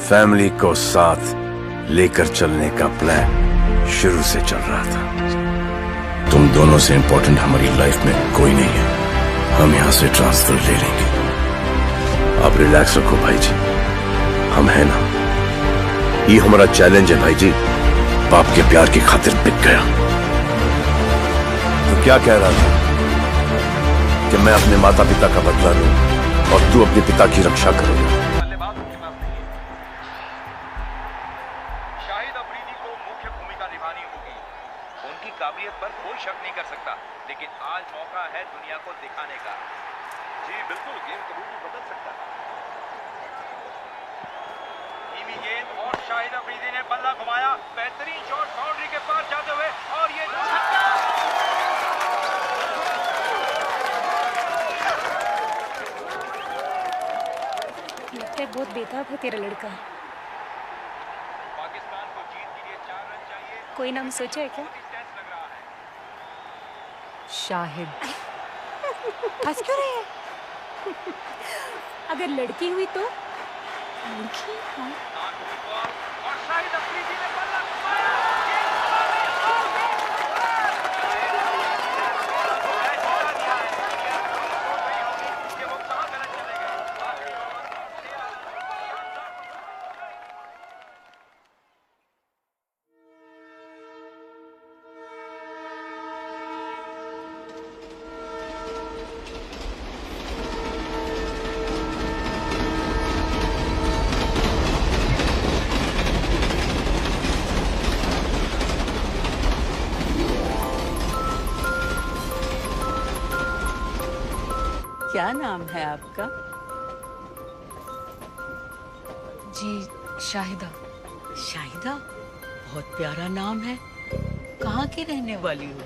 Family को साथ लेकर चलने का प्लान शुरू से चल रहा था। तुम दोनों से इंपॉर्टेंट हमारी लाइफ में कोई नहीं है। हम यहां से ट्रांसफर ले लेंगे। आप रिलैक्स रखो भाई जी, हम हैं ना। ये हमारा चैलेंज है भाई जी। बाप के प्यार की खातिर बिक गया तो क्या कह रहा था कि मैं अपने माता पिता का बदला लूं और तू अपने पिता की रक्षा करोगे। शाहिद अफरीदी को मुख्य भूमिका निभानी होगी। उनकी काबिलियत पर कोई शक नहीं कर सकता, लेकिन आज मौका है दुनिया को दिखाने का। जी बिल्कुल, गेम कभी भी बदल सकता है। धीमी गेंद और शाहिद अफरीदी ने बल्ला घुमाया। बेहतरीन शॉट बाउंड्री के पार जाते हुए और ये लगता है बहुत बेताब है तेरा लड़का। पाकिस्तान को जीत के लिए 4 रन चाहिए। कोई नाम सोचा है क्या? टेंस लग रहा है। शाहिद। हंस क्यों रही है? अगर लड़की हुई तो लड़की? हाँ। और शाहिद अफरीदी ने बल्ला घुमाया। गेंद और कि वो कहां गलत चले गए। क्या नाम है आपका? जी शाहिदा। शाहिदा, बहुत प्यारा नाम है। कहाँ की रहने वाली हो?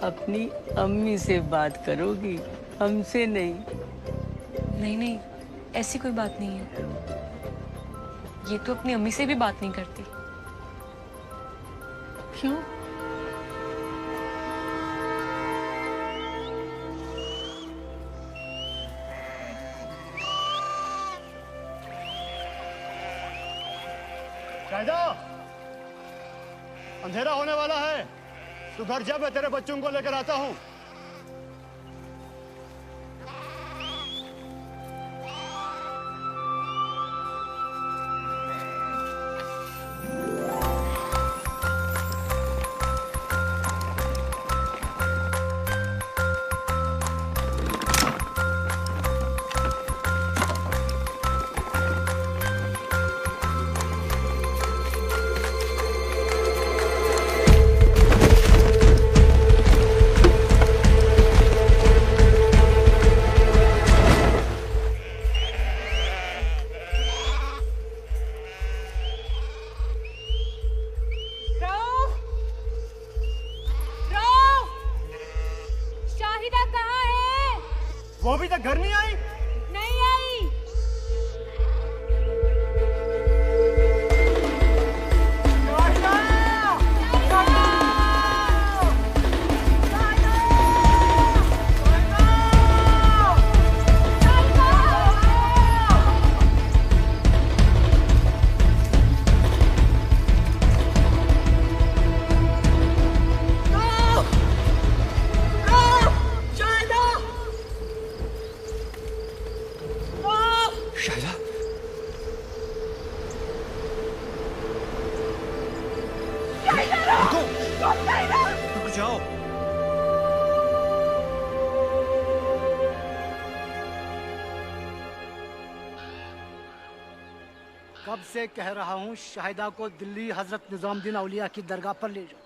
अपनी अम्मी से बात करोगी, हमसे नहीं। नहीं नहीं, ऐसी कोई बात नहीं है। ये तो अपनी अम्मी से भी बात नहीं करती। क्यों? शाहिदा, अंधेरा होने वाला है। तू घर जा, मैं तेरे बच्चों को लेकर आता हूँ। शाहिदा कहाँ है? वो अभी तक घर नहीं आई। नहीं आई। शाहिदा, रुक जाओ। कब से कह रहा हूँ शाहिदा को दिल्ली हजरत निजामुद्दीन औलिया की दरगाह पर ले जाओ।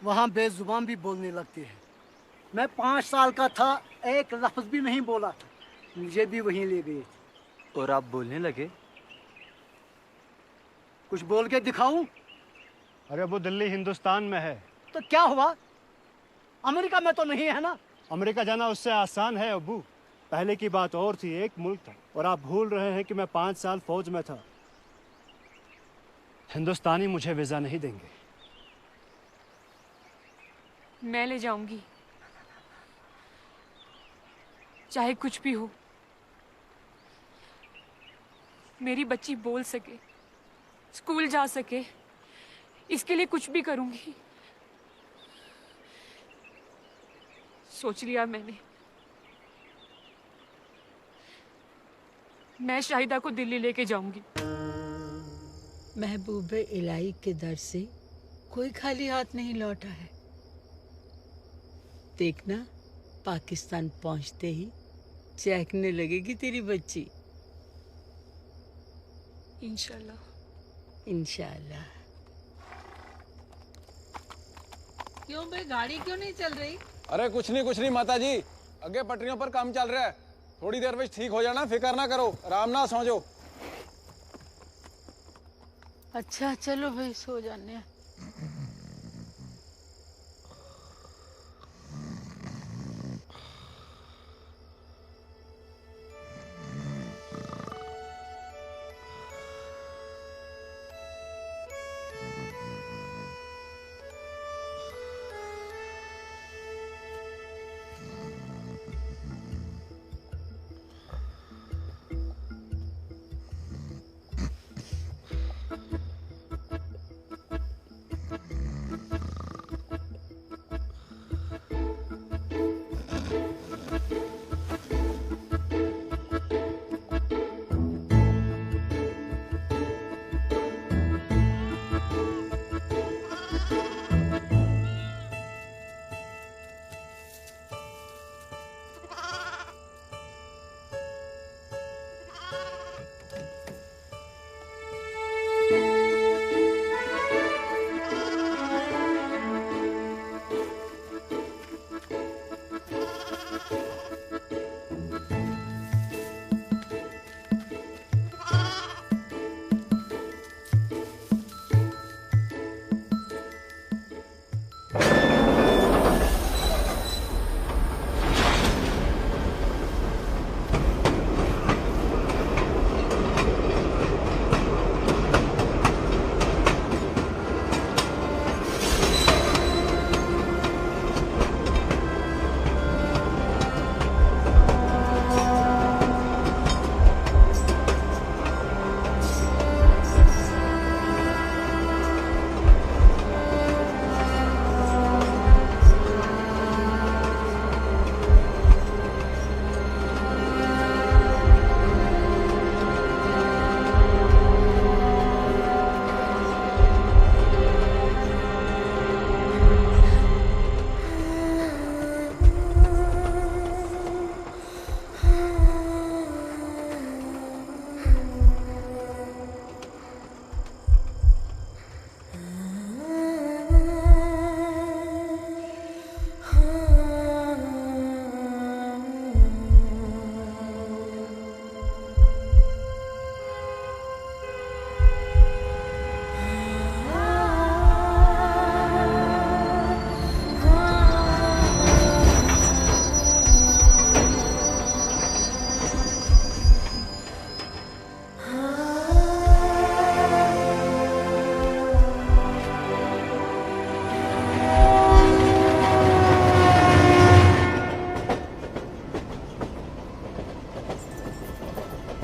वहाँ बेजुबान भी बोलने लगती है। मैं 5 साल का था, एक लफ्ज भी नहीं बोला था, मुझे भी वहीं ले गए थे। और आप बोलने लगे? कुछ बोल के दिखाऊं? अरे वो दिल्ली हिंदुस्तान में है। तो क्या हुआ? अमेरिका में तो नहीं है ना? अमेरिका जाना उससे आसान है अब्बू। पहले की बात और थी, एक मुल्क था। और आप भूल रहे हैं कि मैं 5 साल फौज में था। हिंदुस्तानी मुझे वीजा नहीं देंगे। मैं ले जाऊंगी, चाहे कुछ भी हो। मेरी बच्ची बोल सके, स्कूल जा सके, इसके लिए कुछ भी करूंगी। सोच लिया मैंने, मैं शाहिदा को दिल्ली लेके जाऊंगी। महबूब इलाही के दर से कोई खाली हाथ नहीं लौटा है। देखना, पाकिस्तान पहुंचते ही चहकने लगेगी तेरी बच्ची। इंशाल्लाह। इंशाल्लाह। क्यों बे, गाड़ी क्यों नहीं चल रही? अरे कुछ नहीं माता जी, अगे पटरियों पर काम चल रहा है, थोड़ी देर में ठीक हो जाना, फिक्र ना करो, आराम ना सो जाओ। अच्छा चलो भाई, सो जाने हैं।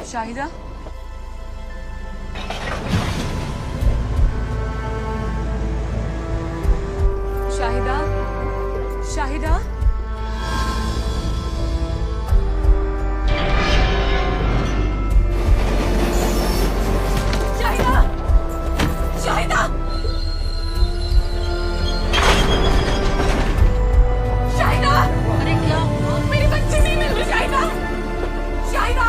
शाहिदा, शाहिदा, शाहिदा, शाहिदा, शाहिदा, शाहिदा, अरे क्या हुआ? मेरी बच्ची नहीं मिल रही। शाहिदा, शाहिदा,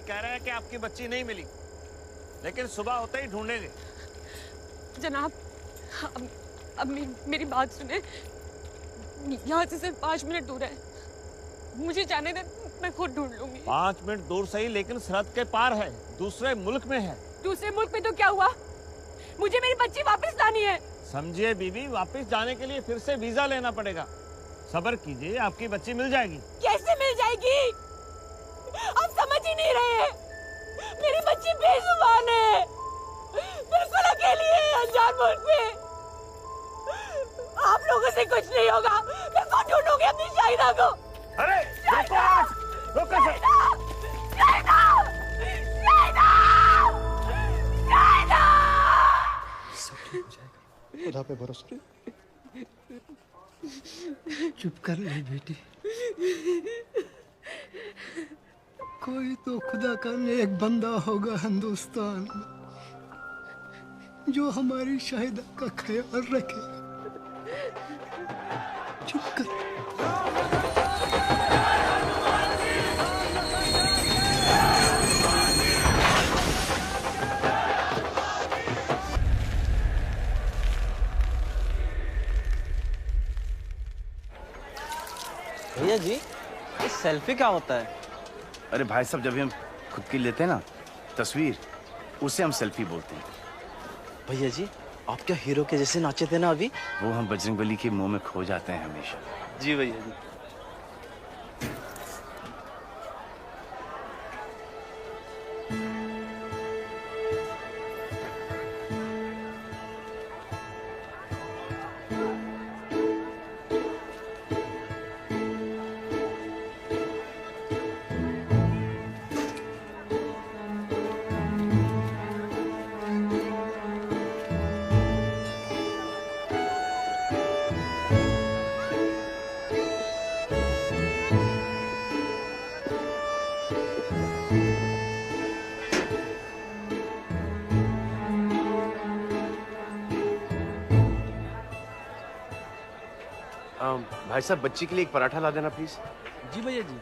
आदमी कह रहे हैं कि आपकी बच्ची नहीं मिली, लेकिन सुबह होते ही ढूंढेंगे। जनाब, अब मेरी बात सुने। यहाँ से सिर्फ 5 मिनट दूर है, मुझे जाने दे, मैं खुद ढूंढ लूंगी। 5 मिनट दूर सही, लेकिन सरहद के पार है, दूसरे मुल्क में है। दूसरे मुल्क में तो क्या हुआ? मुझे मेरी बच्ची वापस लानी है। समझिए बीबी, वापस जाने के लिए फिर से वीजा लेना पड़ेगा। सब्र कीजिए, आपकी बच्ची मिल जाएगी। कैसे मिल जाएगी? आप समझ ही नहीं रहे हैं। मेरी बच्ची बेजुबान है, बिल्कुल अकेली है अनजान मुल्क में। आप लोगों से कुछ नहीं होगा, मैं खुद ढूंढूंगी अपनी शाहिदा को। अरे रोको खुदा पे भरोसा। चुप कर ले बेटी, कोई तो खुदा का नेक बंदा होगा हिंदुस्तान में जो हमारी शाहिदा का ख्याल रखेगा। चुप कर। भैया जी, ये सेल्फी क्या होता है? अरे भाई साहब, जब हम खुद की लेते हैं ना तस्वीर, उसे हम सेल्फी बोलते हैं। भैया जी, आप क्या हीरो के जैसे नाचे थे ना अभी? वो हम बजरंगबली के मुंह में खो जाते हैं हमेशा। जी भैया जी। भाई साहब, बच्ची के लिए एक पराठा ला देना प्लीज। जी भैया जी।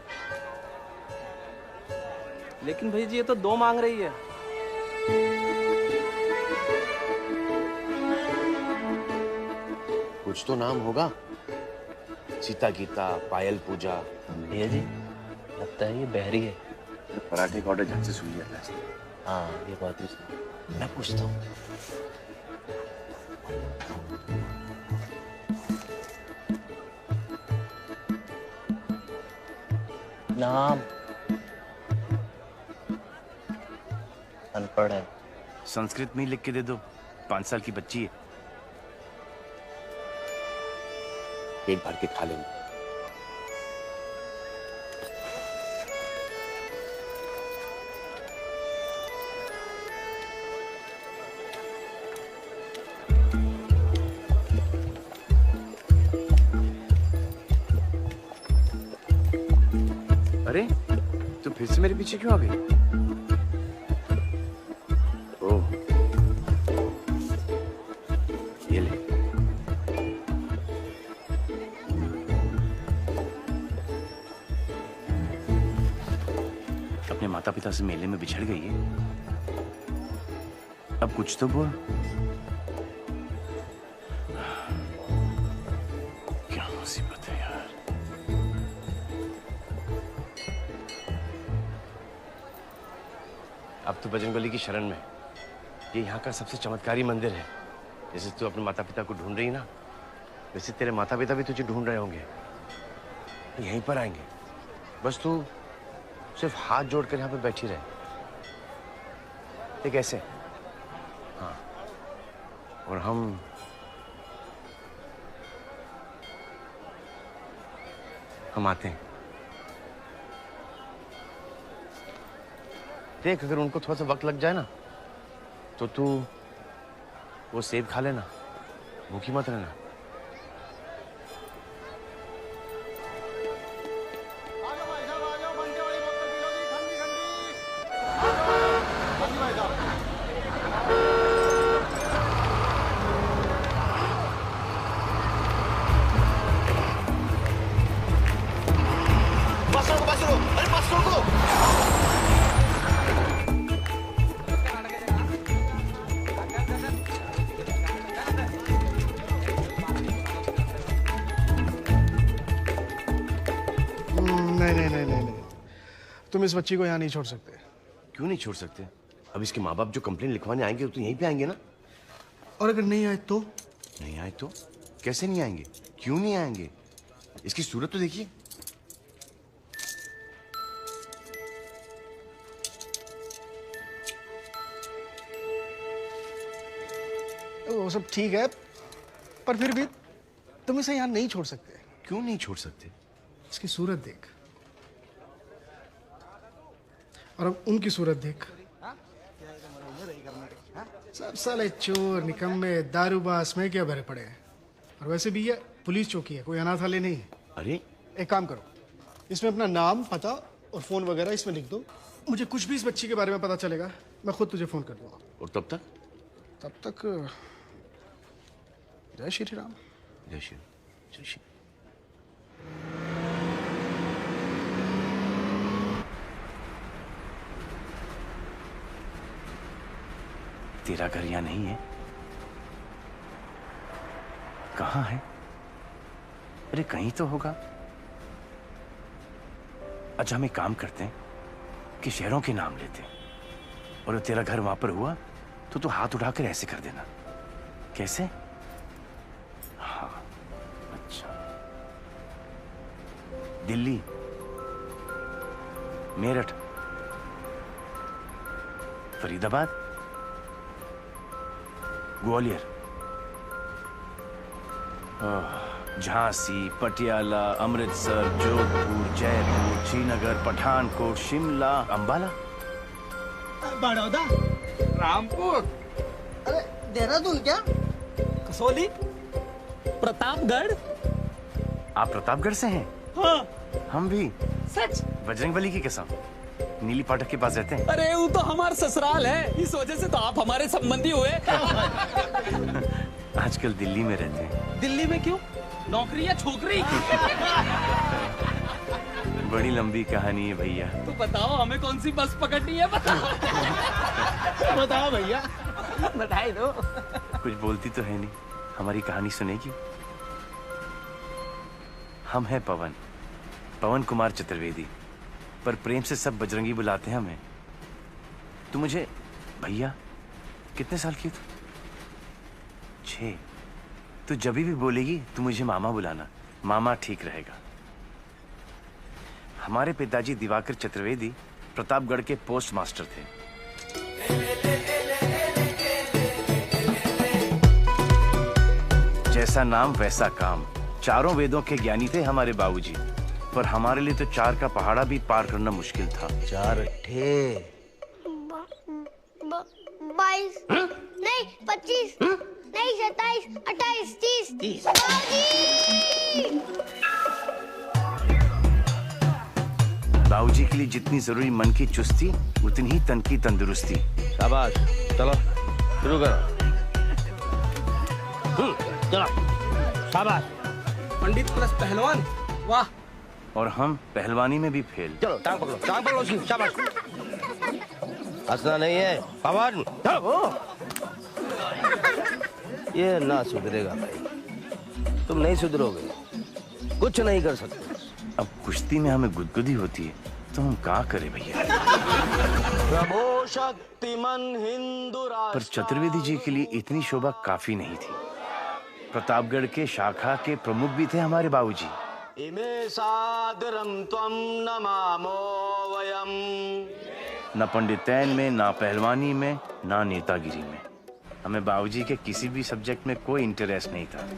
लेकिन भैया जी, ये तो 2 मांग रही है। कुछ तो नाम होगा, सीता गीता, पायल पूजा। भैया जी, लगता है ये बहरी है। पराठे का ऑर्डर झट से सुन लिया था। हाँ, ये बात भी सही। मैं पूछता हूँ। नाम अनपढ़ है। संस्कृत में ही लिख के दे दो, 5 साल की बच्ची है। पेट भर के खा लेंगे। अरे, तुम फिर से मेरे पीछे क्यों आ गई? ओह, ये ले। अपने माता पिता से मेले में बिछड़ गई है, अब कुछ तो बोल। क्या मुसीबत है यार। अब तो बजरंगबली की शरण में। ये यहाँ का सबसे चमत्कारी मंदिर है। जैसे तू अपने माता पिता को ढूंढ रही ना, वैसे तेरे माता पिता भी तुझे ढूंढ रहे होंगे। यहीं पर आएंगे, बस तू सिर्फ हाथ जोड़कर यहाँ पे बैठी रहे। ये कैसे? हाँ, और हम आते हैं। देख, अगर उनको थोड़ा सा वक्त लग जाए ना, तो तू वो सेब खा लेना, भूखी मत रहना। बस रोको, अरे बस रोको। नहीं नहीं नहीं नहीं नहीं, तुम इस बच्ची को यहाँ नहीं छोड़ सकते। क्यों नहीं छोड़ सकते? अब इसके माँ बाप जो कंप्लेंट लिखवाने आएंगे तो यहीं पे आएंगे ना। और अगर नहीं आए तो? नहीं आए तो? कैसे नहीं आएंगे? क्यों नहीं आएंगे? इसकी सूरत तो देखिए। वो सब ठीक है, पर फिर भी तुम इसे यहाँ नहीं छोड़ सकते। क्यों नहीं छोड़ सकते? इसकी सूरत देख, और अब उनकी सूरत देख। सब साले चोर, निकम्मे, दारूबाज में क्या भरे पड़े हैं। और वैसे भी ये पुलिस चौकी है, कोई अनाथालय नहीं है। अरे एक काम करो, इसमें अपना नाम, पता और फोन वगैरह इसमें लिख दो। मुझे कुछ भी इस बच्ची के बारे में पता चलेगा, मैं खुद तुझे फोन कर दूंगा। और तब तक? तब तक जय श्री राम। जय श्री, जय श्री। तेरा घर यहाँ नहीं है? कहाँ है? अरे कहीं तो होगा। अच्छा हम एक काम करते हैं कि शहरों के नाम लेते हैं, और तेरा घर वहां पर हुआ तो तू हाथ उठाकर ऐसे कर देना। कैसे? हाँ अच्छा। दिल्ली, मेरठ, फरीदाबाद, ग्वालियर, झांसी, पटियाला, अमृतसर, जोधपुर, जयपुर, श्रीनगर, पठानकोट, शिमला, अंबाला, बड़ौदा, रामपुर, अरे देहरादून क्या, कसौली, प्रतापगढ़। आप प्रतापगढ़ से हैं? हाँ। हम भी। सच? बजरंगबली की कसम। नीली फाटक के पास रहते हैं। अरे वो तो हमारा ससुराल है, इस वजह से तो आप हमारे संबंधी हुए। आजकल दिल्ली में रहते हैं। दिल्ली में क्यों? नौकरी या छोकरी? बड़ी लंबी कहानी है भैया। तो बताओ हमें कौन सी बस पकड़नी है, बताओ। बताओ भैया, बधाई दो। कुछ बोलती तो है नहीं, हमारी कहानी सुनेगी? हम हैं पवन, पवन कुमार चतुर्वेदी, पर प्रेम से सब बजरंगी बुलाते हैं हमें। तू मुझे भैया, कितने साल की तू? 6। तू जब भी बोलेगी तू मुझे मामा बुलाना, मामा ठीक रहेगा। हमारे पिताजी दिवाकर चतुर्वेदी प्रतापगढ़ के पोस्ट मास्टर थे। जैसा नाम वैसा काम, चारों वेदों के ज्ञानी थे हमारे बाबूजी, पर हमारे लिए तो 4 का पहाड़ा भी पार करना मुश्किल था। 4 अट्ठे 22 नहीं 25 नहीं 27 28 30 बाबूजी के लिए जितनी जरूरी मन की चुस्ती, उतनी ही तन की तंदुरुस्ती। शाबाश, चलो शुरू करो। चलो शाबाश। पंडित प्लस पहलवान, वाह। और हम पहलवानी में भी फेल। चलो टांग पकड़ो उसकी। शाबाश। हंसना नहीं है पवन, ये ना सुधरेगा भाई, तुम नहीं सुधरोगे, कुछ नहीं कर सकते। अब कुश्ती में हमें गुदगुदी होती है तो हम क्या करें भैया। प्रभो शक्तिमान हिंदू राष्ट्र। पर चतुर्वेदी जी के लिए इतनी शोभा काफी नहीं थी। प्रतापगढ़ के शाखा के प्रमुख भी थे हमारे बाबूजी। इमे सादरम त्वं नमामो वयम। न पंडितैन में, ना पहलवानी में, ना नेतागिरी में। हमें बाबूजी के किसी भी सब्जेक्ट में कोई इंटरेस्ट नहीं था,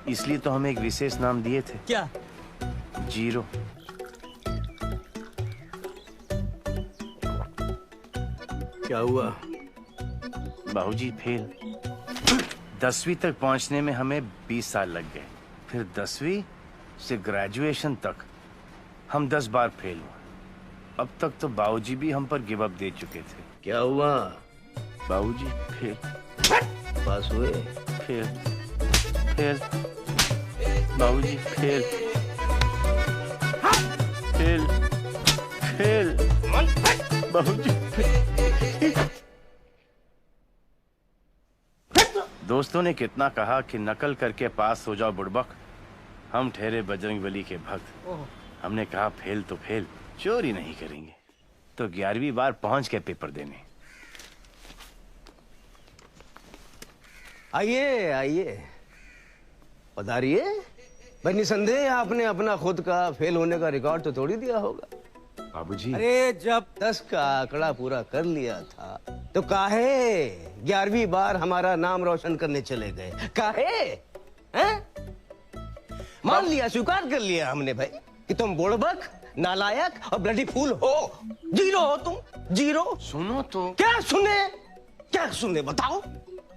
इसलिए तो हमें एक विशेष नाम दिए थे। क्या? जीरो। क्या हुआ? बाबूजी फेल। 10वीं तक पहुंचने में हमें 20 साल लग गए, फिर 10वीं से ग्रेजुएशन तक हम 10 बार फेल हुए। अब तक तो बाबूजी भी हम पर गिव अप दे चुके थे। क्या हुआ? बाबूजी फेल। पास हुए? फेल। फेल। बाबूजी फेल। फेल। फेल। बाबूजी फेल। दोस्तों ने कितना कहा कि नकल करके पास हो जाओ बुड़बक, हम ठहरे बजरंगबली के भक्त। हमने कहा फेल तो फेल, चोरी नहीं करेंगे। तो 11वीं बार पहुंच के पेपर देने। आइए आइए, पधारिए। भाई निसंदेह आपने अपना खुद का फेल होने का रिकॉर्ड तो तोड़ ही दिया होगा। बाबूजी, अरे जब 10 का आंकड़ा पूरा कर लिया था तो काहे 11वीं बार हमारा नाम रोशन करने चले गए? काहे? हैं? मान लिया, स्वीकार कर लिया हमने भाई कि तुम बुड़बक, नालायक और ब्लडी फूल हो। जीरो हो तुम, जीरो। सुनो तो। क्या सुने? क्या सुने बताओ?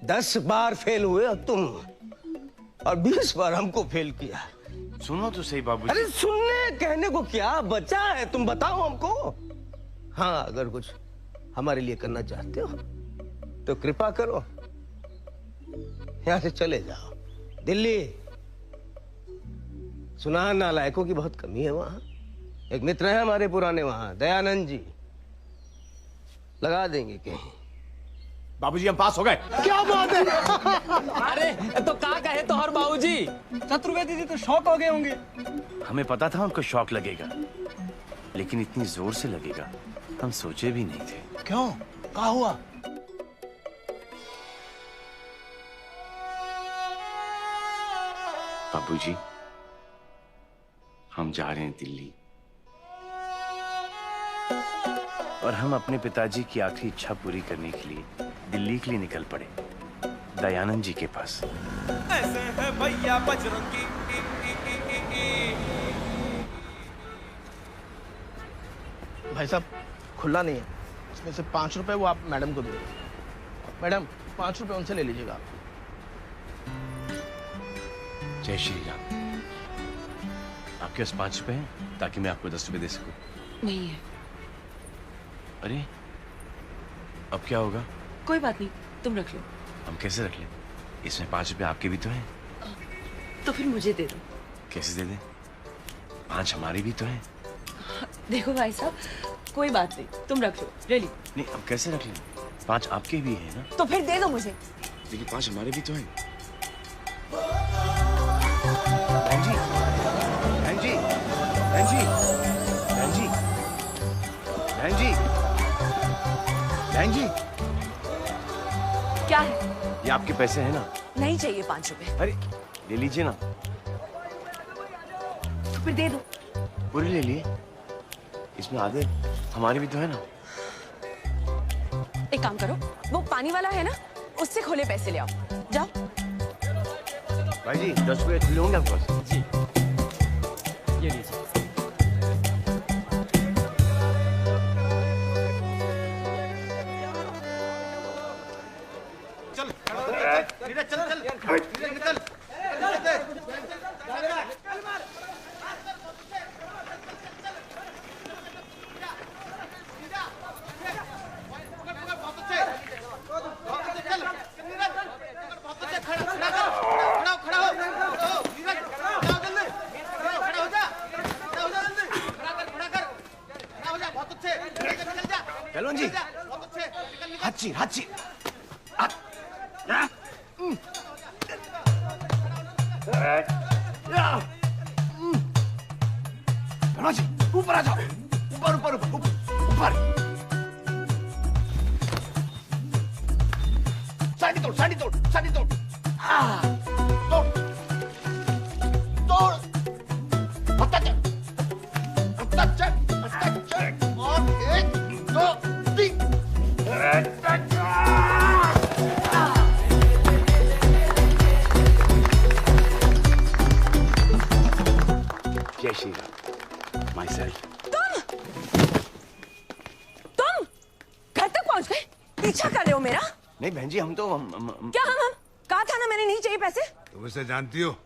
10 बार फेल हुए और तुम, और 20 बार हमको फेल किया। सुनो तो सही बाबूजी। अरे सुनने कहने को क्या बचा है, तुम बताओ हमको। हाँ, अगर कुछ हमारे लिए करना चाहते हो तो कृपा करो, यहां से चले जाओ दिल्ली। सुना नालायकों की बहुत कमी है वहां। एक मित्र है हमारे पुराने वहां, दयानंद जी, लगा देंगे कहीं। बाबूजी हम पास हो गए। क्या बात है? अरे तो क्या कहे तो हर बाबूजी, चतुर्वेदी जी तो शॉक हो गए होंगे। हमें पता था उनको शॉक लगेगा, लेकिन इतनी जोर से लगेगा हम सोचे भी नहीं थे। क्यों? क्या हुआ? बाबूजी, हम जा रहे हैं दिल्ली, और हम अपने पिताजी की आखिरी इच्छा पूरी करने के लिए दिल्ली के लिए निकल पड़े, दयानंद जी के पास। ऐसे है भैया बजरंगी। भाई साहब खुला नहीं है, इसमें से 5 रुपए वो आप मैडम को दो। मैडम 5 रुपए उनसे ले लीजिएगा। जय श्री राम। आपके पास 5 रुपए हैं ताकि मैं आपको 10 रुपए दे सकूं? नहीं है। अरे अब क्या होगा? कोई बात नहीं, तुम रख लो। हम कैसे रख लें? इसमें 5 रुपए आपके भी तो हैं। तो फिर मुझे दे दो। कैसे दे दें? 5 हमारे भी तो हैं। देखो भाई साहब, कोई बात नहीं, तुम रख लो, ले ली। नहीं, हम कैसे रख लें? 5 आपके भी हैं ना? तो फिर दे दो मुझे। लेकिन 5 हमारे भी तो हैं। बहन जी, बहन जी, बहन जी, बहन जी, बहन जी, बहन जी। क्या है? ये आपके पैसे हैं ना? नहीं चाहिए 5 रुपए। अरे ले लीजिए ना। तो फिर दे दो। पूरे ले लिए, इसमें आधे हमारे भी तो है ना। एक काम करो, वो पानी वाला है ना, उससे खोले पैसे ले आओ। जाओ। भाई जी 10 रुपए लोगे आपके पास? जी ये लीजिए। चल नीरज, चल चल नीरज, चल। चलो जी, हाची हाची। जी ऊपर आ जाओ, ऊपर ऊपर ऊपर ऊपर। साड़ी तोड़, साड़ी तोड़, साड़ी तोड़। तोड़ तोड़। हत्ता चल, हत्ता चल, हत्ता चल। और 1 2 3। जय श्री राम। Myself. तुम घर तक पहुंच गए? पीछा कर रहे हो मेरा? नहीं बहन जी, हम तो क्या हम कहा था ना, मैंने नहीं चाहिए पैसे। तुम इसे जानती हो?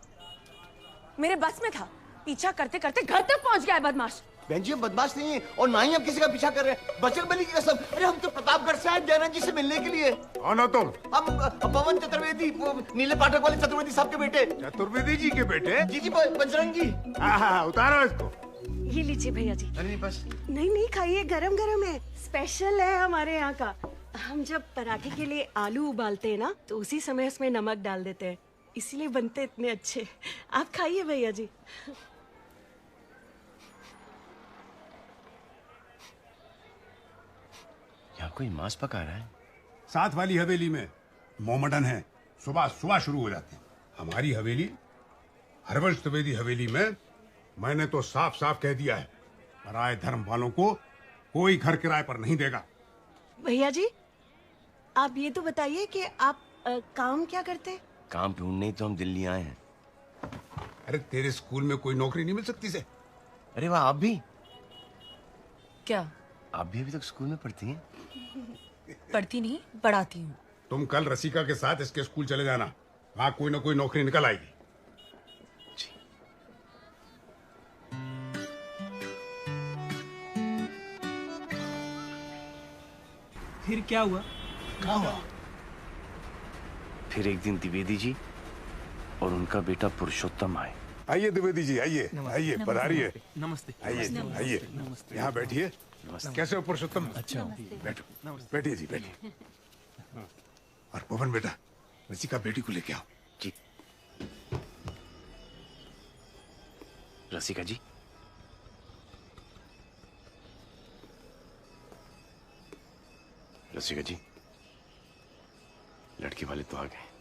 मेरे बस में था, पीछा करते करते घर तक पहुंच गया है बदमाश। बहन जी हम बदमाश नहीं है, और ना ही हम किसी का पीछा कर रहे हैं। बजरंगबली की कसम, अरे हम तो प्रतापगढ़ से आए दयानंद जी से मिलने के लिए। कौन हो तुम? हम पवन चतुर्वेदी, नीले पाठक वाले चतुर्वेदी साहब के बेटे। चतुर्वेदी जी के बेटे? जी जी, बजरंगी। हाँ, उतारो इसको। ये लीजिए भैया जी। अरे बस। नहीं नहीं खाइए, गरम गरम है, स्पेशल है हमारे यहाँ का। हम जब पराठे के लिए आलू उबालते हैं ना, तो उसी समय उसमें नमक डाल देते हैं, इसीलिए बनते इतने अच्छे। आप खाइए भैया जी। कोई मांस पका रहा है? साथ वाली हवेली में मोमडन है, सुबह सुबह शुरू हो जाते हैं। हमारी हवेली हरवंश द्विवेदी हवेली में मैंने तो साफ साफ कह दिया है, पराये धर्म वालों को कोई घर किराए पर नहीं देगा। भैया जी, आप ये तो बताइए कि आप काम क्या करते हैं? काम ढूंढने ही तो हम दिल्ली आए हैं। अरे तेरे स्कूल में कोई नौकरी नहीं मिल सकती से? अरे वाह, आप भी? क्या आप भी अभी तक स्कूल में पढ़ती हैं? पढ़ती नहीं, पढ़ाती हूँ। तुम कल रसिका के साथ इसके स्कूल चले जाना, वहां कोई ना कोई नौकरी निकल आएगी। फिर क्या हुआ? क्या हुआ? फिर एक दिन द्विवेदी जी और उनका बेटा पुरुषोत्तम आए। आइए द्विवेदी जी, आइए आइए, पधारिए। नमस्ते। आइए आइए, यहाँ बैठिए। कैसे हो पुरुषोत्तम? अच्छा, बैठो, बैठिए जी, बैठिए। और पवन बेटा, रसिका बेटी को लेके आओ। जी। रसिका जी, रसिका जी, लड़की वाले तो आ गए।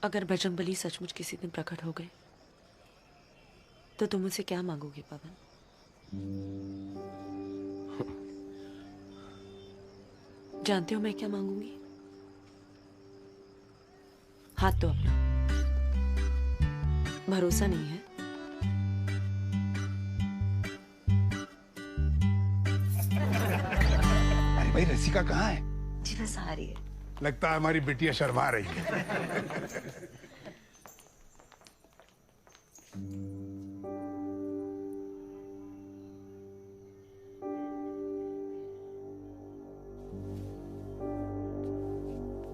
अगर बजरंगबली सचमुच किसी दिन प्रकट हो गए तो तुम मुझसे क्या मांगोगे पवन? जानते हो मैं क्या मांगूंगी? हाथ तो अपना। भरोसा नहीं है? अरे भाई, रसिका कहाँ है? जी बस आ रही है। लगता है हमारी बिटिया शर्मा रही है।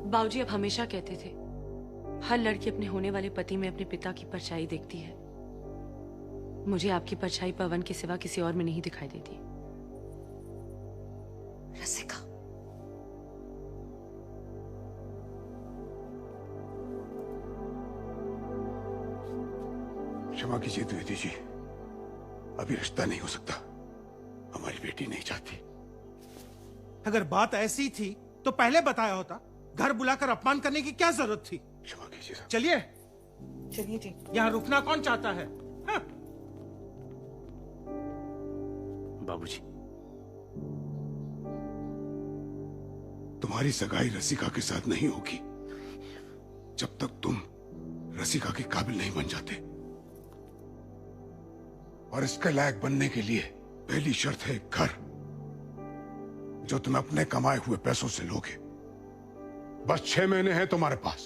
बाबूजी अब हमेशा कहते थे हर लड़की अपने होने वाले पति में अपने पिता की परछाई देखती है। मुझे आपकी परछाई पवन के सिवा किसी और में नहीं दिखाई देती। रसिका, क्षमा कीजिए द्विवेदी जी, अभी रिश्ता नहीं हो सकता। हमारी बेटी नहीं चाहती। अगर बात ऐसी थी तो पहले बताया होता। घर बुलाकर अपमान करने की क्या जरूरत थी? क्षमा कीजिए। चलिए चलिए जी। यहाँ रुकना कौन चाहता है? हाँ? बाबूजी, तुम्हारी सगाई रसिका के साथ नहीं होगी जब तक तुम रसिका के काबिल नहीं बन जाते। और इसके लायक बनने के लिए पहली शर्त है घर, जो तुम अपने कमाए हुए पैसों से लोगे। बस 6 महीने हैं तुम्हारे पास,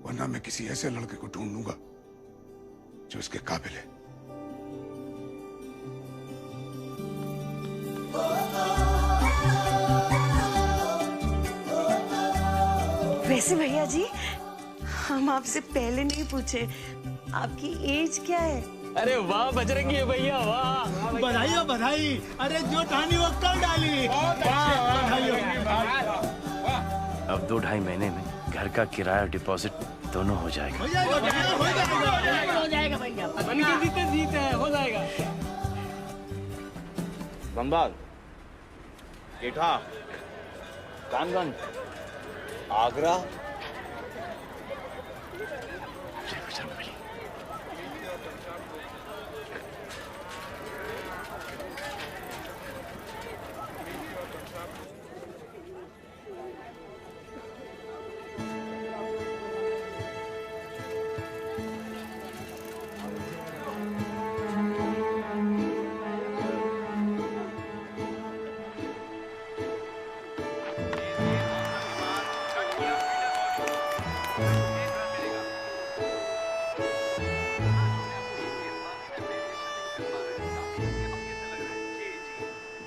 वरना मैं किसी ऐसे लड़के को ढूंढ लूंगा जो इसके काबिल है। वैसे भैया जी, हम आपसे पहले नहीं पूछे, आपकी एज क्या है? अरे वाह बजरंगी भैया, वाह! बधाई हो बधाई। अरे जो ठानी वो कर डाली। अब 2-2.5 महीने में घर का किराया और डिपॉजिट दोनों हो जाएगा। हो जाएगा भैया। बन के जीते है, हो जाएगा। बंगाल, एटा, कानगंज, आगरा।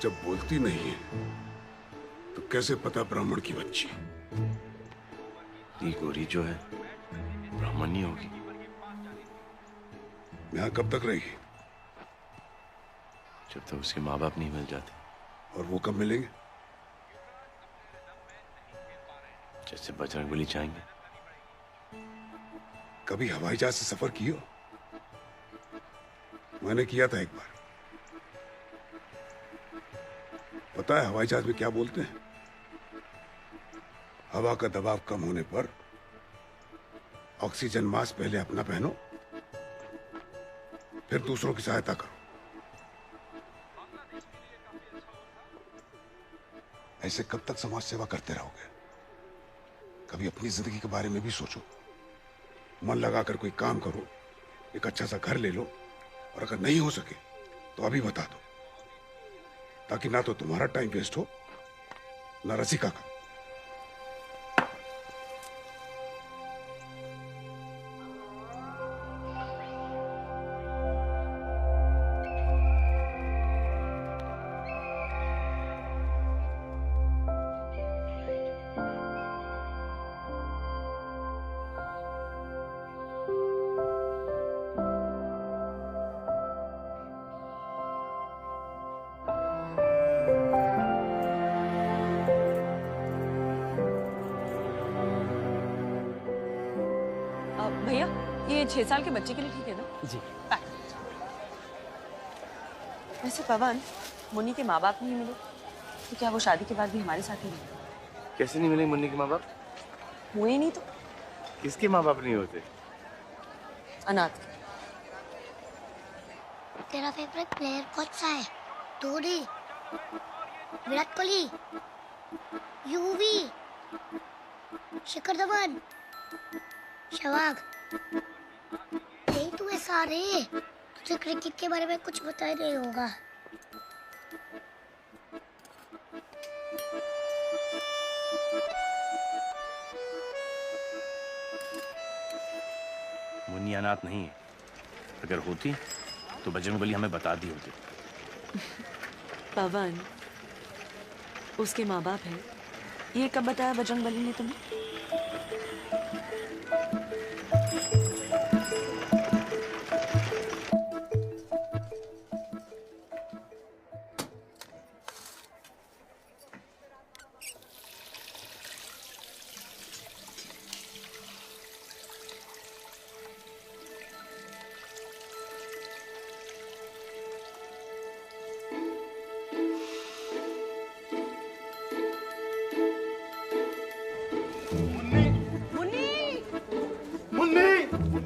जब बोलती नहीं है तो कैसे पता ब्राह्मण की बच्ची? ये गोरी जो है ब्राह्मण नहीं होगी। यहाँ कब तक रहेगी? जब तक उसके माँ बाप नहीं मिल जाते। और वो कब मिलेंगे? जैसे बजरंगबली चाहेंगे। कभी हवाई जहाज से सफर किए हो? मैंने किया था एक बार। पता है हवाई जहाज में क्या बोलते हैं? हवा का दबाव कम होने पर ऑक्सीजन मास्क पहले अपना पहनो, फिर दूसरों की सहायता करो। ऐसे कब तक समाज सेवा करते रहोगे? कभी अपनी जिंदगी के बारे में भी सोचो। मन लगाकर कोई काम करो, एक अच्छा सा घर ले लो, और अगर नहीं हो सके तो अभी बता दो, ताकि ना तो तुम्हारा टाइम वेस्ट हो, ना रसिका का। भैया ये 6 साल के बच्चे के लिए ठीक है ना? जी। वैसे पवन, मुन्नी के माँ बाप नहीं मिले तो क्या वो शादी के बाद भी हमारे साथ ही रहेंगे? कैसे नहीं मिले मुन्नी के माँ बाप? हुए नहीं तो किसके माँ बाप नहीं होते? अनाथ। तेरा फेवरेट प्लेयर कौन सा है? धोनी, विराट कोहली, युवी, शिखर धवन, सहवाग, यही तो है सारे। तुझे क्रिकेट के बारे में कुछ पता ही नहीं होगा। मुन्नी अनाथ नहीं है। अगर होती तो बजरंगबली हमें बता दी होती। पवन, उसके माँ बाप हैं। ये कब बताया बजरंगबली ने तुम्हें?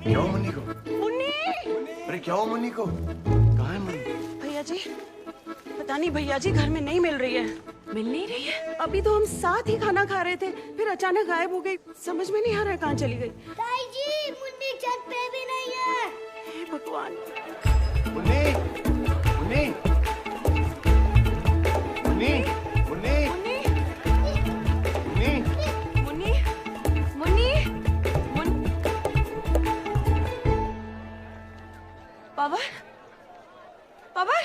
क्या हो मुन्नी को? अरे क्या हो मुन्नी को? कहाँ है मुन्नी? भैया जी, पता नहीं भैया जी घर में नहीं मिल रही है। मिल नहीं रही है? अभी तो हम साथ ही खाना खा रहे थे, फिर अचानक गायब हो गई। समझ में नहीं आ रहा है कहाँ चली गई। ताई जी, मुन्नी छत पे भी नहीं है। हे भगवान। Munni, Munni, Munni, Munni, Munni, Munni, Pawan, Pawan,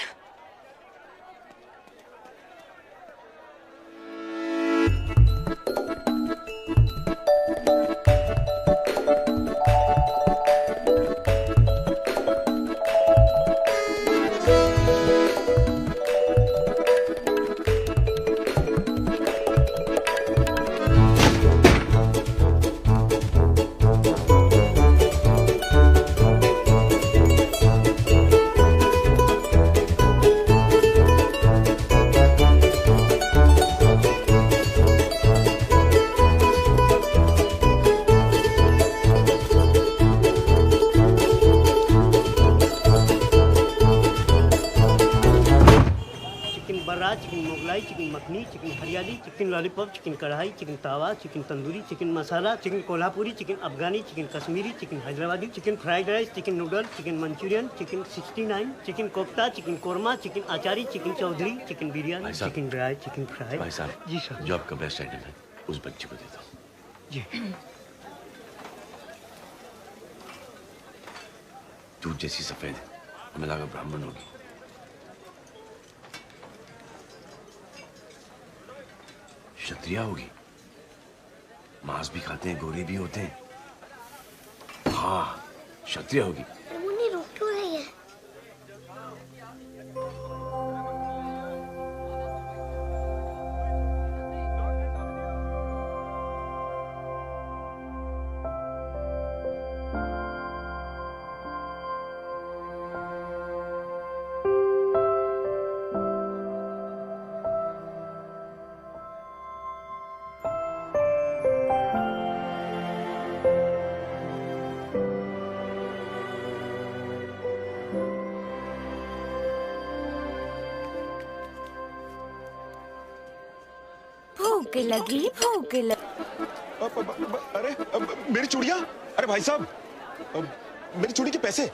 chicken Mughlai, chicken makhani, chicken hariyali, chicken lollipop, chicken kadai, chicken tawa, chicken tandoori, chicken masala, chicken Kolhapuri, chicken Afghani, chicken Kashmiri, chicken Hyderabadi, chicken fried rice, chicken noodle, chicken Manchurian, chicken 69, chicken kofta, chicken korma, chicken achari, chicken Chaudhary, chicken biryani, chicken dry, chicken fry. भाई साहब, जी सर। जो आपका best item है उस बच्चे को देता हूँ। जी। दूध जैसी सफेद, हमें लगा ब्राह्मण होगी। क्षत्रिया होगी। मांस भी खाते हैं, गोरे भी होते हैं। हाँ, क्षत्रिय होगी। मुन्नी रोक क्यों रही है? भूख लगी भूख लगी। अरे मेरी चूड़ियां, अरे भाई साहब मेरी चूड़ी के पैसे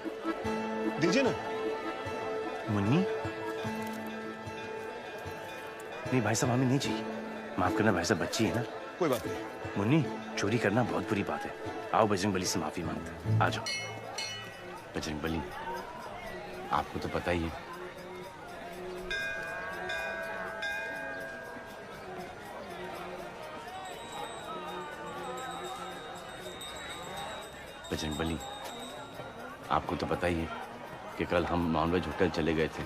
दीजिए ना। मुन्नी, नहीं भाई साहब हमें नहीं चाहिए, माफ करना भाई साहब, बच्ची है ना। कोई बात नहीं। मुन्नी, चोरी करना बहुत बुरी बात है। आओ बजरंग बली से माफी मांगते हैं, आ जाओ। बजरंग बली, आपको तो पता ही है बजरंग बली, आपको तो पता ही है कि कल हम नॉनवेज होटल चले गए थे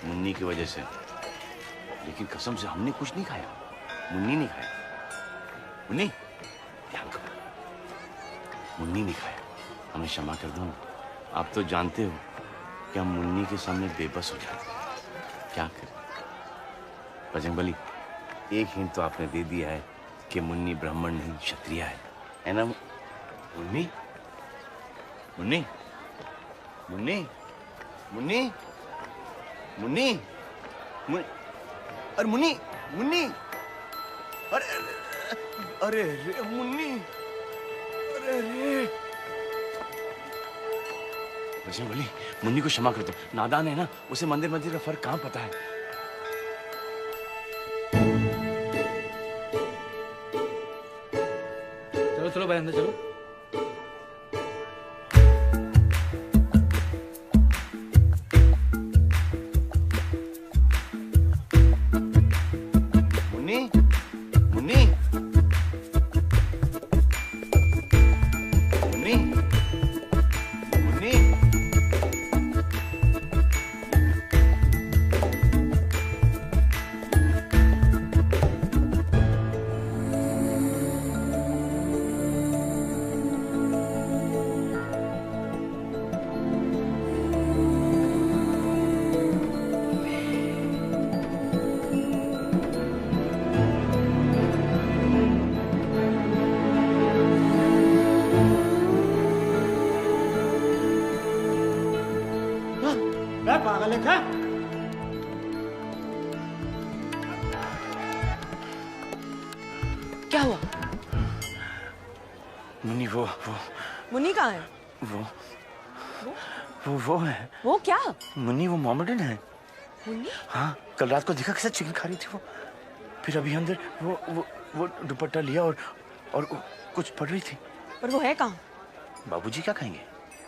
मुन्नी की वजह से, लेकिन कसम से हमने कुछ नहीं खाया, मुन्नी नहीं खाया। मुन्नी, ध्यान करो, मुन्नी नहीं खाया, हमें क्षमा कर दो ना। आप तो जानते हो कि हम मुन्नी के सामने बेबस हो जाते हैं, क्या करें। बजरंग बली, एक हिंट तो आपने दे दिया है कि मुन्नी ब्राह्मण नहीं क्षत्रिय है ना मुन्नी? मुन्नी, मुन्नी, मुन्नी, मुन्नी, अरे मुन्नी, मुन्नी, अरे अरे अरे मुन्नी, अरे अरे। बजरंग बली, मुन्नी को क्षमा कर दो, नादान है ना, उसे मंदिर मंदिर का फर्क कहाँ पता है। चलो चलो भाई, अंदर चलो। पागल है क्या? क्या हुआ? मुन्नी वो मुन्नी कहाँ है? वो है। वो क्या? मुन्नी वो मोहम्मदन है। मुन्नी? हाँ, कल रात को देखा कैसे चिकन खा रही थी वो, फिर अभी अंदर वो दुपट्टा लिया और कुछ पढ़ रही थी। पर वो है कहाँ? बाबूजी क्या कहेंगे?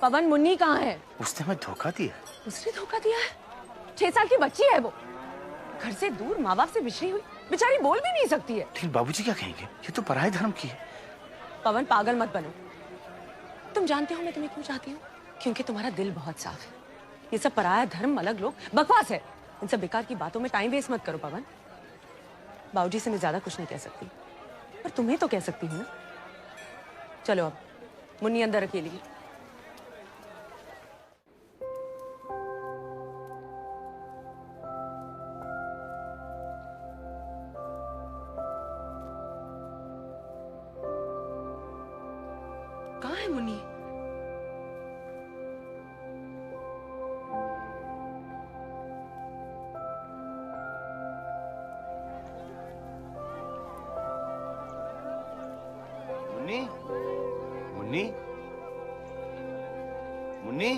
पवन, मुन्नी कहाँ है? उसने हमें धोखा दिया। उसने धोखा दिया है? 6 साल की बच्ची है वो, घर से दूर, माँ बाप से बिछड़ी हुई, बेचारी बोल भी नहीं सकती है। लेकिन बाबूजी क्या कहेंगे? ये तो पराये धर्म की है। पवन, पागल मत बनो। तुम जानते हो मैं तुम्हें क्यों चाहती हूँ? क्योंकि तुम्हारा दिल बहुत साफ है। ये सब पराया धर्म, अलग लोग, बकवास है। इन सब बेकार की बातों में टाइम वेस्ट मत करो पवन। बाबूजी से मैं ज्यादा कुछ नहीं कह सकती, पर तुम्हें तो कह सकती हूँ ना। चलो अब, मुन्नी अंदर अकेली है। कहाँ है मुन्नी? मुन्नी, मुन्नी, मुन्नी,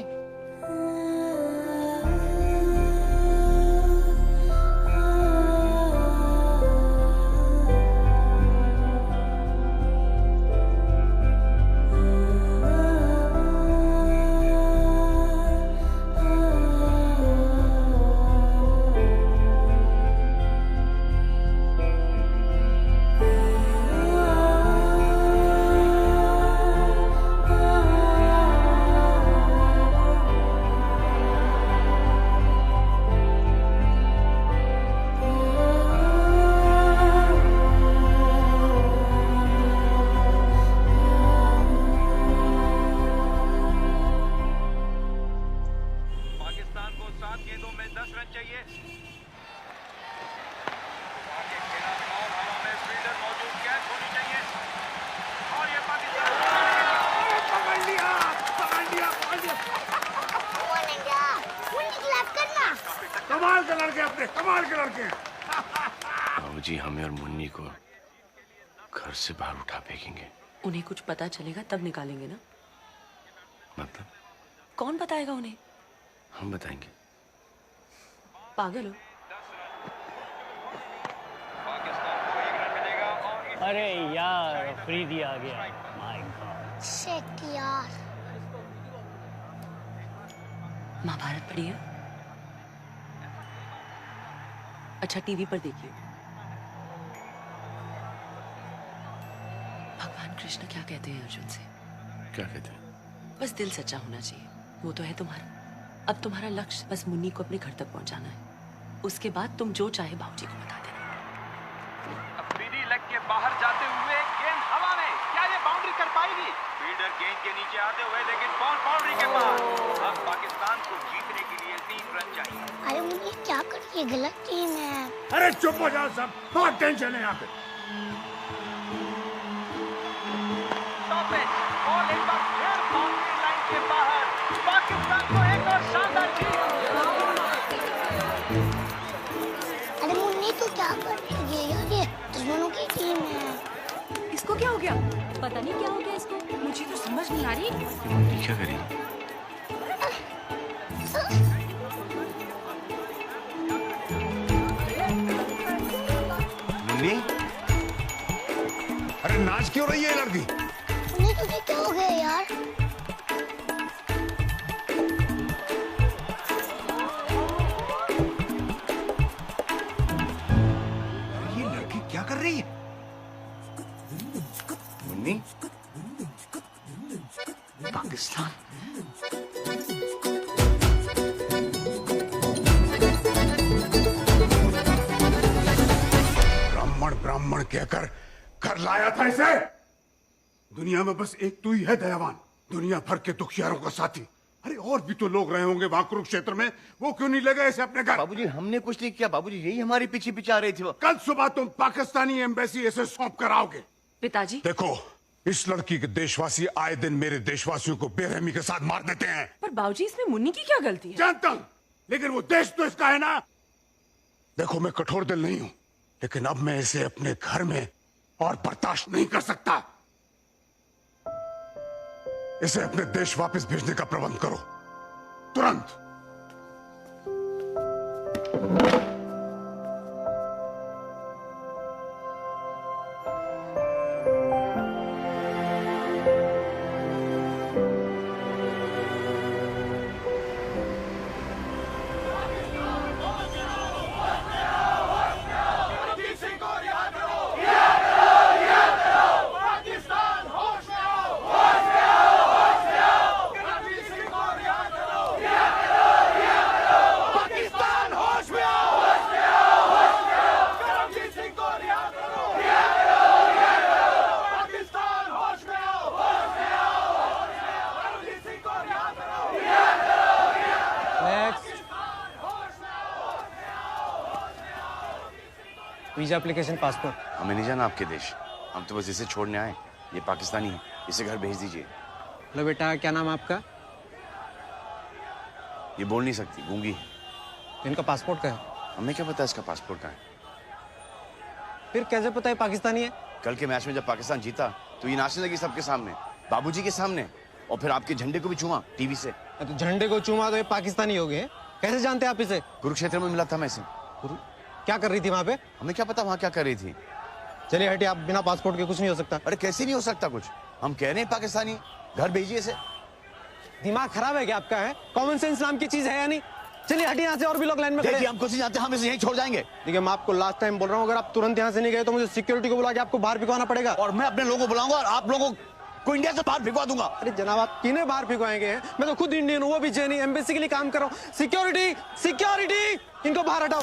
बाबूजी हमें और मुन्नी को घर से बाहर उठा फेंकेंगे। उन्हें कुछ पता चलेगा तब निकालेंगे ना? मतलब? कौन बताएगा उन्हें? हम बताएंगे। पागल हो? अरे यार अफरीदी आ गया। My God. शिट यार। महाभारत पढ़ी है? अच्छा टीवी पर देखिए। भगवान कृष्ण क्या कहते हैं अर्जुन से? क्या कहते हैं? बस दिल सच्चा होना चाहिए, वो तो है तुम्हारा। अब तुम्हारा लक्ष्य बस मुन्नी को अपने घर तक पहुंचाना है। उसके बाद तुम जो चाहे बाबूजी को बता देना। अफरीदी लेग के बाहर जाते हुए गेंद हवा में, क्या ये बाउंड्री कर पाएगी? फील्डर गेंद के नीचे आते हुए, लेकिन बॉल बाउंड्री के पार। अब पाकिस्तान को जीतने के लिए 3 रन चाहिए। अरे मुन्नी क्या कर रही है? गलत टीम है। अरे चुप हो जाओ सब, बहुत टेंशन है यहाँ पे। टॉप एज, बॉल एक बार फिर बाउंड्री लाइन के बाहर। पाकिस्तान को एक और शानदार जीत। अरे मुन्नी तू क्या कर रही है यार? ये दुश्मनों की टीम है। इसको क्या हो गया? पता नहीं क्या हो गया इसको, मुझे तो समझ नहीं आ रही। मुन्नी क्या करेगी? मुन्नी? अरे नाच क्यों रही है लड़की? मुन्नी तुझे क्या हो गया यार? ये लड़की क्या कर रही है? मुन्नी? पाकिस्तान? ब्राह्मण ब्राह्मण कहकर घर लाया था इसे। दुनिया में बस एक तू ही है दयावान, दुनिया भर के दुखियारों का साथी। अरे और भी तो लोग रहे होंगे वहां कुरुक्षेत्र में, वो क्यों नहीं ले गए इसे अपने घर? बाबूजी हमने कुछ नहीं किया बाबूजी, यही हमारे पीछे पीछे आ रही थी वो। कल सुबह तुम पाकिस्तानी एम्बेसी इसे सौंप कर आओगे। पिताजी देखो इस लड़की के देशवासी आए दिन मेरे देशवासियों को बेरहमी के साथ मार देते हैं। पर बाबूजी इसमें मुन्नी की क्या गलती है? जानता हूं, लेकिन वो देश तो इसका है ना। देखो मैं कठोर दिल नहीं हूं, लेकिन अब मैं इसे अपने घर में और बर्दाश्त नहीं कर सकता। इसे अपने देश वापस भेजने का प्रबंध करो तुरंत। Visa application passport. हमें नहीं जाना आपके देश, हम तो बस इसे छोड़ने आए। ये पाकिस्तानी है, इसे घर भेज दीजिए। हेलो बेटा, क्या नाम है आपका? ये बोल नहीं सकती, गूंगी। इनका पासपोर्ट का है? हमें क्या पता इसका पासपोर्ट कहाँ है? फिर कैसे पता है पाकिस्तानी है? कल के मैच में जब पाकिस्तान जीता तो ये नाचने लगी सबके सामने, बाबूजी के सामने, और फिर आपके झंडे को भी चूमा टीवी से। तो झंडे को चूमा तो ये पाकिस्तानी हो गए? कैसे जानते हैं आप इसे? कुरुक्षेत्र में मिला था मैं इसे। क्या कर रही थी वहाँ पे? हमें क्या पता वहाँ क्या कर रही थी। चलिए हटिए, आप बिना पासपोर्ट के कुछ नहीं हो सकता। अरे कैसे नहीं हो सकता कुछ? हम कह रहे हैं पाकिस्तानी, घर भेजिए इसे। दिमाग खराब है क्या आपका? है कॉमन सेंस नाम की चीज है या नहीं? चलिए हटिए यहाँ से, और भी लोग लाइन में खड़े हैं। हम कुछ नहीं जानते, हम इसे यहीं छोड़ जाएंगे। देखिए मैं आपको लास्ट टाइम बोल रहा हूँ, अगर आप तुरंत यहाँ से नहीं गए तो मुझे सिक्योरिटी को बुला के आपको बाहर भिगवाना पड़ेगा। और मैं अपने लोगों को बुलाऊंगा और आप लोगों को इंडिया से बाहर भिगवा दूंगा। अरे जनाब, आप किन्हें बाहर भिगवाएंगे? मैं तो खुद इंडियन हूँ, वो भी जेनी एम्बेसी के लिए काम कर रहा हूँ। सिक्योरिटी, सिक्योरिटी, इनको बाहर हटाओ।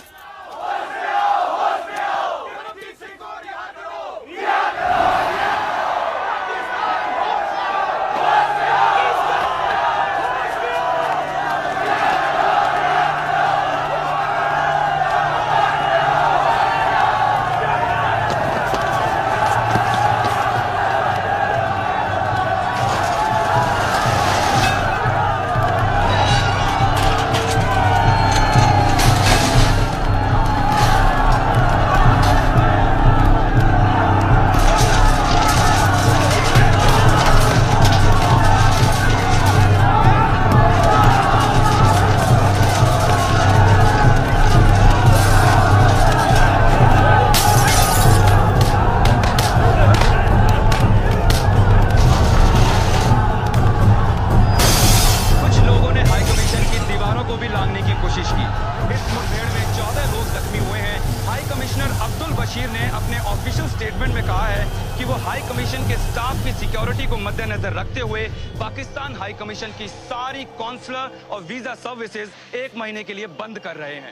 वो हाई कमीशन के स्टाफ की सिक्योरिटी को मद्देनजर रखते हुए पाकिस्तान हाई कमीशन की सारी कॉन्सुलर और वीजा सर्विसेज 1 महीने के लिए बंद कर रहे हैं।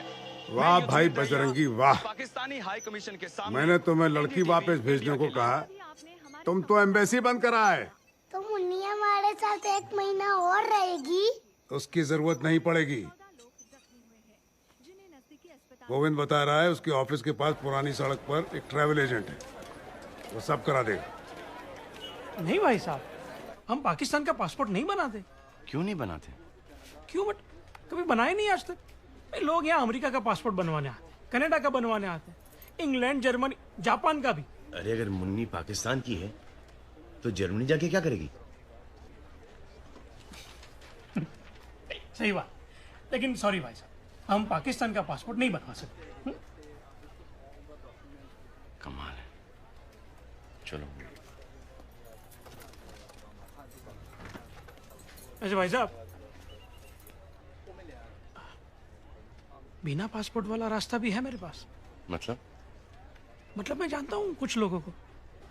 वाह भाई बजरंगी वाह। पाकिस्तानी हाई कमीशन के सामने मैंने तुम्हें लड़की वापस भेजने को कहा, तुम तो एम्बेसी बंद करा है। तो मुन्नी हमारे साथ 1 महीना और रहेगी? उसकी जरूरत नहीं पड़ेगी। गोविंद बता रहा है उसके ऑफिस के पास पुरानी सड़क पर एक ट्रैवल एजेंट है, वो सब करा देगा। नहीं भाई साहब, हम पाकिस्तान का पासपोर्ट नहीं बनाते। क्यों नहीं बनाते? क्यों बट कभी बनाए नहीं आज तक। भाई लोग यहाँ अमेरिका का पासपोर्ट बनवाने आते, कनाडा का बनवाने आते, इंग्लैंड, जर्मनी, जापान का भी। अरे अगर मुन्नी पाकिस्तान की है तो जर्मनी जाके क्या करेगी? सही बात, लेकिन सॉरी भाई साहब, हम पाकिस्तान का पासपोर्ट नहीं बनवा सकते। कमाल है। चलो। अच्छा भाई साहब, बिना पासपोर्ट वाला रास्ता भी है मेरे पास। मतलब मैं जानता हूँ कुछ लोगों को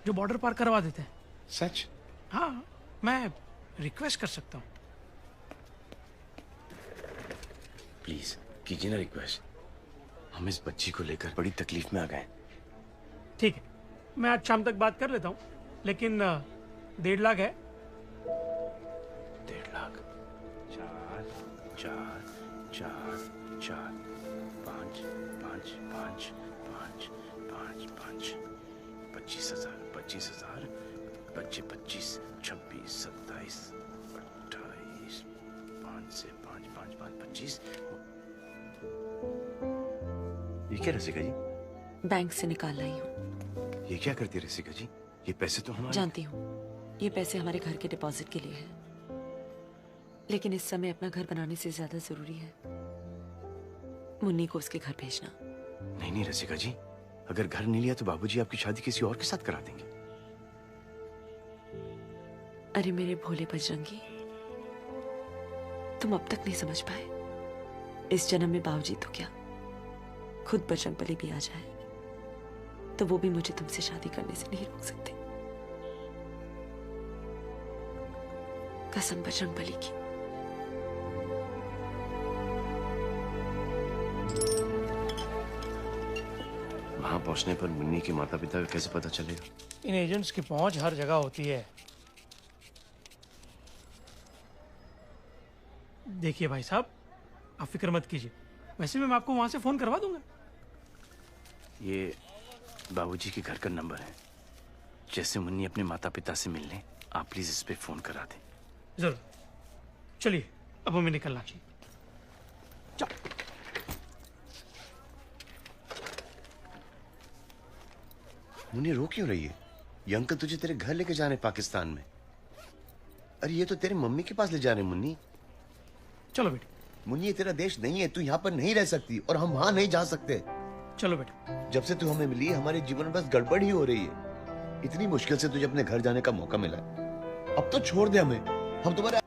जो बॉर्डर पार करवा देते हैं। सच? हाँ, मैं रिक्वेस्ट कर सकता हूँ। प्लीज कीजिए ना रिक्वेस्ट, हम इस बच्ची को लेकर बड़ी तकलीफ में आ गए। ठीक है, मैं आज शाम तक बात कर लेता हूँ, लेकिन 1.5 लाख है। 1.5 लाख? 4 4 4 4 5 5 5 5 5 5 25,000 25,000 25 25 26 27 28 5 से 5 5 5 25। ये क्या रसिका जी? बैंक से निकाल लाई हूँ। ये क्या करती है रसिका जी? ये पैसे तो हमारे। जानती हूँ, ये पैसे हमारे घर के डिपॉजिट के लिए है, लेकिन इस समय अपना घर बनाने से ज्यादा जरूरी है मुन्नी को उसके घर भेजना। नहीं नहीं रसिका जी, अगर घर नहीं लिया तो बाबूजी आपकी शादी किसी और के साथ करा देंगे। अरे मेरे भोले बजरंगी, तुम अब तक नहीं समझ पाए। इस जन्म में बाबूजी तो क्या, खुद बजरंगबली भी आ जाए तो वो भी मुझे तुमसे शादी करने से नहीं रोक सकते। कसम बजरंगबली की। वहां पहुंचने पर मुन्नी के माता पिता का कैसे पता चलेगा? इन एजेंट्स की पहुंच हर जगह होती है। देखिए भाई साहब, आप फिक्र मत कीजिए, वैसे भी मैं आपको वहां से फोन करवा दूंगा। ये बाबूजी के घर का नंबर है, जैसे मुन्नी अपने माता पिता से मिलने, आप प्लीज इस पे फोन करा दें। जरूर। चलिए अब हमें निकलना चाहिए। मुन्नी रो क्यों रही है? ये अंकल तुझे तेरे घर लेके जा रहे हैं पाकिस्तान में। अरे ये तो तेरे मम्मी के पास ले जा रहे हैं मुन्नी। चलो बेटा। मुन्नी ये तेरा देश नहीं है, तू यहाँ पर नहीं रह सकती और हम वहां नहीं जा सकते। चलो बेटा। जब से तू हमें मिली हमारे जीवन में बस गड़बड़ ही हो रही है। इतनी मुश्किल से तुझे अपने घर जाने का मौका मिला, अब तो छोड़ दे हमें, हम तुम्हारे।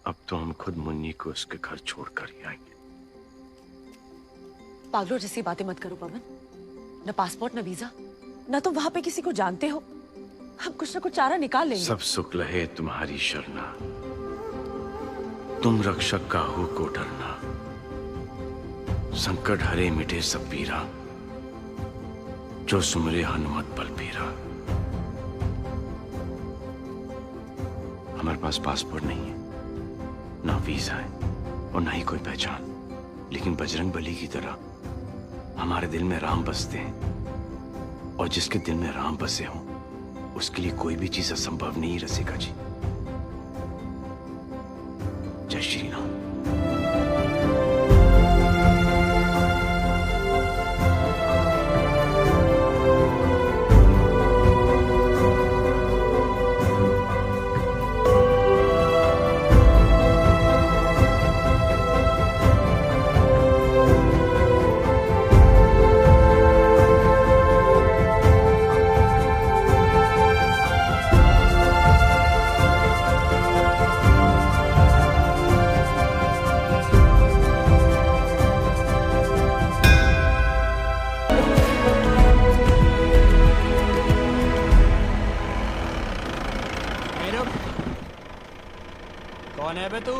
अब तो हम खुद मुन्नी को उसके घर छोड़कर ही आएंगे। पागलों जैसी बातें मत करो पवन। न पासपोर्ट, न वीजा, न तुम वहां पे किसी को जानते हो। हम कुछ न कुछ चारा निकाल लेंगे। सब सुख लहे तुम्हारी शरणा, तुम रक्षक काहू को डरना। संकट हरे मिटे सब पीरा, जो सुमरे हनुमत बलबीरा। हमारे पास पासपोर्ट नहीं है, ना वीजा है और ना ही कोई पहचान, लेकिन बजरंग बली की तरह हमारे दिल में राम बसते हैं, और जिसके दिल में राम बसे हों उसके लिए कोई भी चीज असंभव नहीं रसिका जी। जय श्री राम। कौन है बे तू?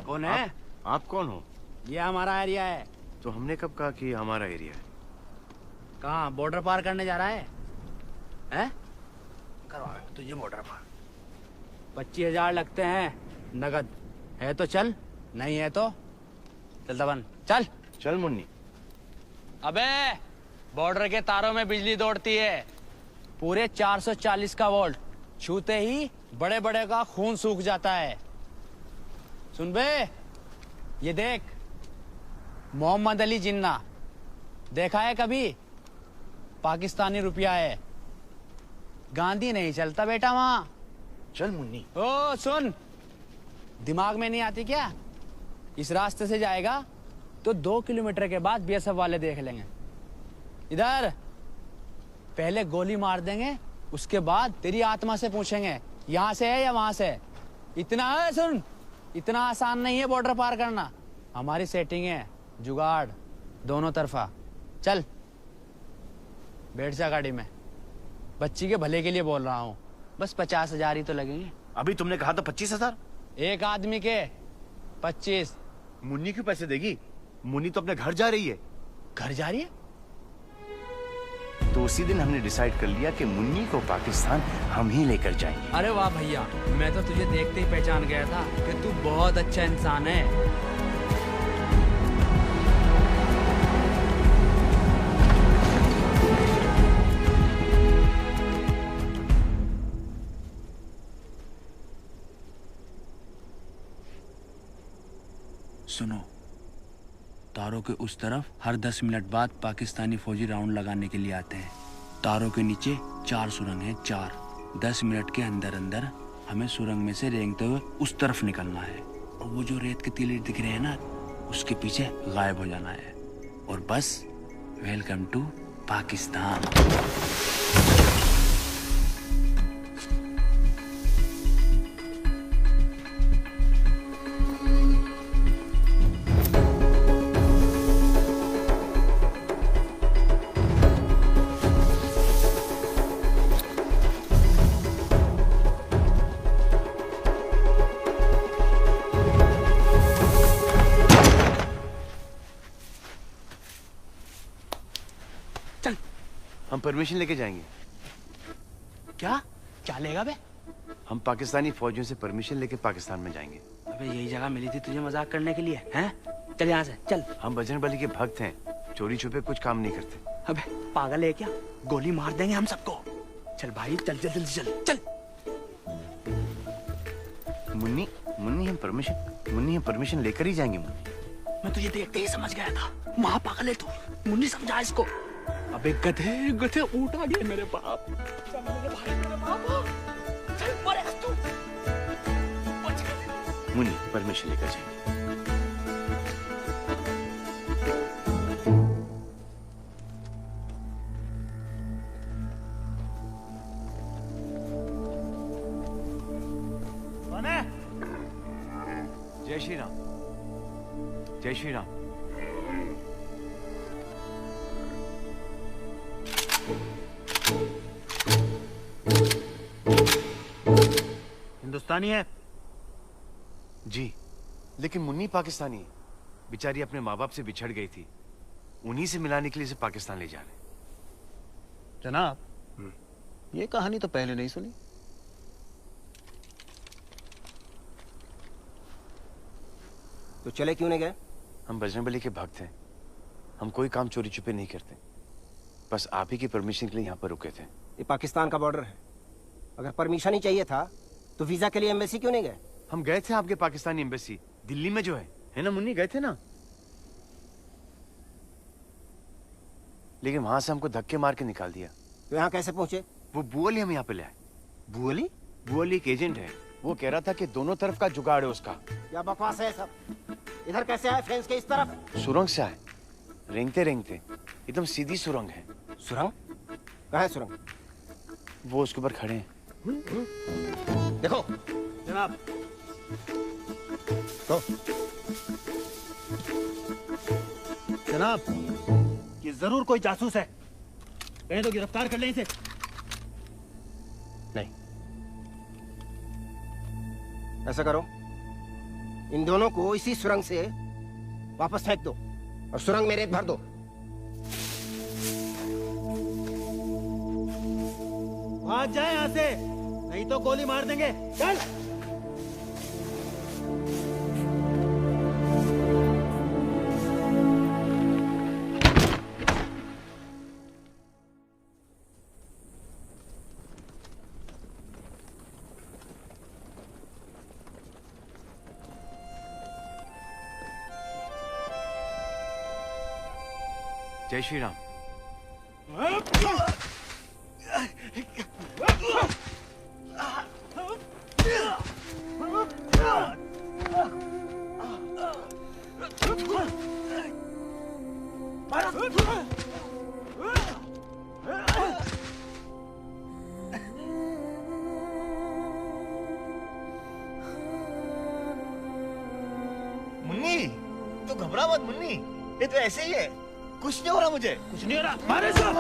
कौन है? आप कौन हो? ये हमारा एरिया है। तो हमने कब कहा कि हमारा एरिया है? कहाँ बॉर्डर पार करने जा रहा है? हैं? करवा तुझे बॉर्डर पार। 25,000 लगते हैं नगद। है तो चल, नहीं है तो चल दबन। चल चल मुन्नी। अबे बॉर्डर के तारों में बिजली दौड़ती है, पूरे 440 का वोल्ट, छूते ही बड़े बड़े का खून सूख जाता है। सुन बे, ये देख मोहम्मद अली जिन्ना देखा है कभी? पाकिस्तानी रुपया है। गांधी नहीं चलता बेटा वहां। चल मुन्नी। ओ सुन, दिमाग में नहीं आती क्या? इस रास्ते से जाएगा तो 2 किलोमीटर के बाद बीएसएफ वाले देख लेंगे। इधर पहले गोली मार देंगे, उसके बाद तेरी आत्मा से पूछेंगे यहाँ से है या वहां से। इतना है सुन, इतना आसान नहीं है बॉर्डर पार करना। हमारी सेटिंग है, जुगाड़ दोनों तरफा। चल बैठ जा गाड़ी में, बच्ची के भले के लिए बोल रहा हूँ। बस 50,000 ही तो लगेंगे। अभी तुमने कहा था 25,000? एक आदमी के 25। मुन्नी क्यों पैसे देगी? मुन्नी तो अपने घर जा रही है। घर जा रही है? तो उसी दिन हमने डिसाइड कर लिया कि मुन्नी को पाकिस्तान हम ही लेकर जाएंगे। अरे वाह भैया, मैं तो तुझे देखते ही पहचान गया था कि तू बहुत अच्छा इंसान है। सुनो, तारों के उस तरफ हर 10 मिनट बाद पाकिस्तानी फौजी राउंड लगाने के लिए आते हैं। तारों के नीचे 4 सुरंग हैं, 4। 10 मिनट के अंदर अंदर हमें सुरंग में से रेंगते हुए उस तरफ निकलना है, और वो जो रेत के टीले दिख रहे हैं ना, उसके पीछे गायब हो जाना है। और बस वेलकम टू पाकिस्तान। हम परमिशन लेके जाएंगे। क्या क्या लेगा बे? हम पाकिस्तानी फौजियों से परमिशन लेके पाकिस्तान में जाएंगे। अबे यही जगह मिली थी तुझे मजाक करने के लिए, हैं? चल यहाँ से चल। हम बजरंग बली के भक्त हैं, चोरी छुपे कुछ काम नहीं करते। अबे पागल है क्या? गोली मार देंगे हम सबको। चल भाई चल जल्दी चल चल। मुन्नी हम परमिशन लेकर ही जाएंगे। मुन्नी, मैं तुझे देखते ही समझ गया था, वहाँ पागल है तू। मुन्नी समझा इसको। अबे गधे उठा दिए मेरे बाप। चल मेरे भाई, मेरे बाप। चल मरेगा तू। मुन्नी परमिशन लेकर जाएंगे। कौन है? जय श्री राम। जय श्री राम। हिंदुस्तानी है जी, लेकिन मुन्नी पाकिस्तानी है। बेचारी अपने माँ बाप से बिछड़ गई थी, उन्हीं से मिलाने के लिए इसे पाकिस्तान ले जा रहे हैं। जनाब, ये कहानी तो पहले नहीं सुनी। तो चले क्यों नहीं गए? हम बजरंगबली के भक्त हैं। हम कोई काम चोरी छुपे नहीं करते। बस आप ही की परमिशन के लिए यहाँ पर रुके थे। ये पाकिस्तान का बॉर्डर है। अगर परमिशन ही चाहिए था तो वीजा के लिए एम्बेसी क्यों नहीं गए? हम गए थे आपके पाकिस्तानी एम्बेसी, दिल्ली में जो है ना मुन्नी, गए थे ना। लेकिन वहां से हमको धक्के मार के निकाल दिया। तो यहाँ कैसे पहुंचे? वो बुअली हम यहाँ पे ले आए। बुअली? बुअली एक एजेंट है। वो कह रहा था कि दोनों तरफ का जुगाड़ है उसका। क्या बकवास है सब? इधर कैसे आए फेंस के इस तरफ? सुरंग से आए, रेंगते रेंगते। एकदम सीधी सुरंग है। सुरंग? कहाँ है सुरंग? वो उसके ऊपर खड़े हैं। देखो जनाब। तो जनाब, ये जरूर कोई जासूस है। कहें तो गिरफ्तार कर लें इसे। नहीं, ऐसा करो, इन दोनों को इसी सुरंग से वापस फेंक दो और सुरंग में रेत भर दो। भाग जाए यहाँ से, नहीं तो गोली मार देंगे। चल। जय श्री राम। मुन्नी, तो घबरा मत मुन्नी, ये तो ऐसे ही है। कुछ नहीं हो रहा मुझे। कुछ नहीं हो रहा। मारे सब।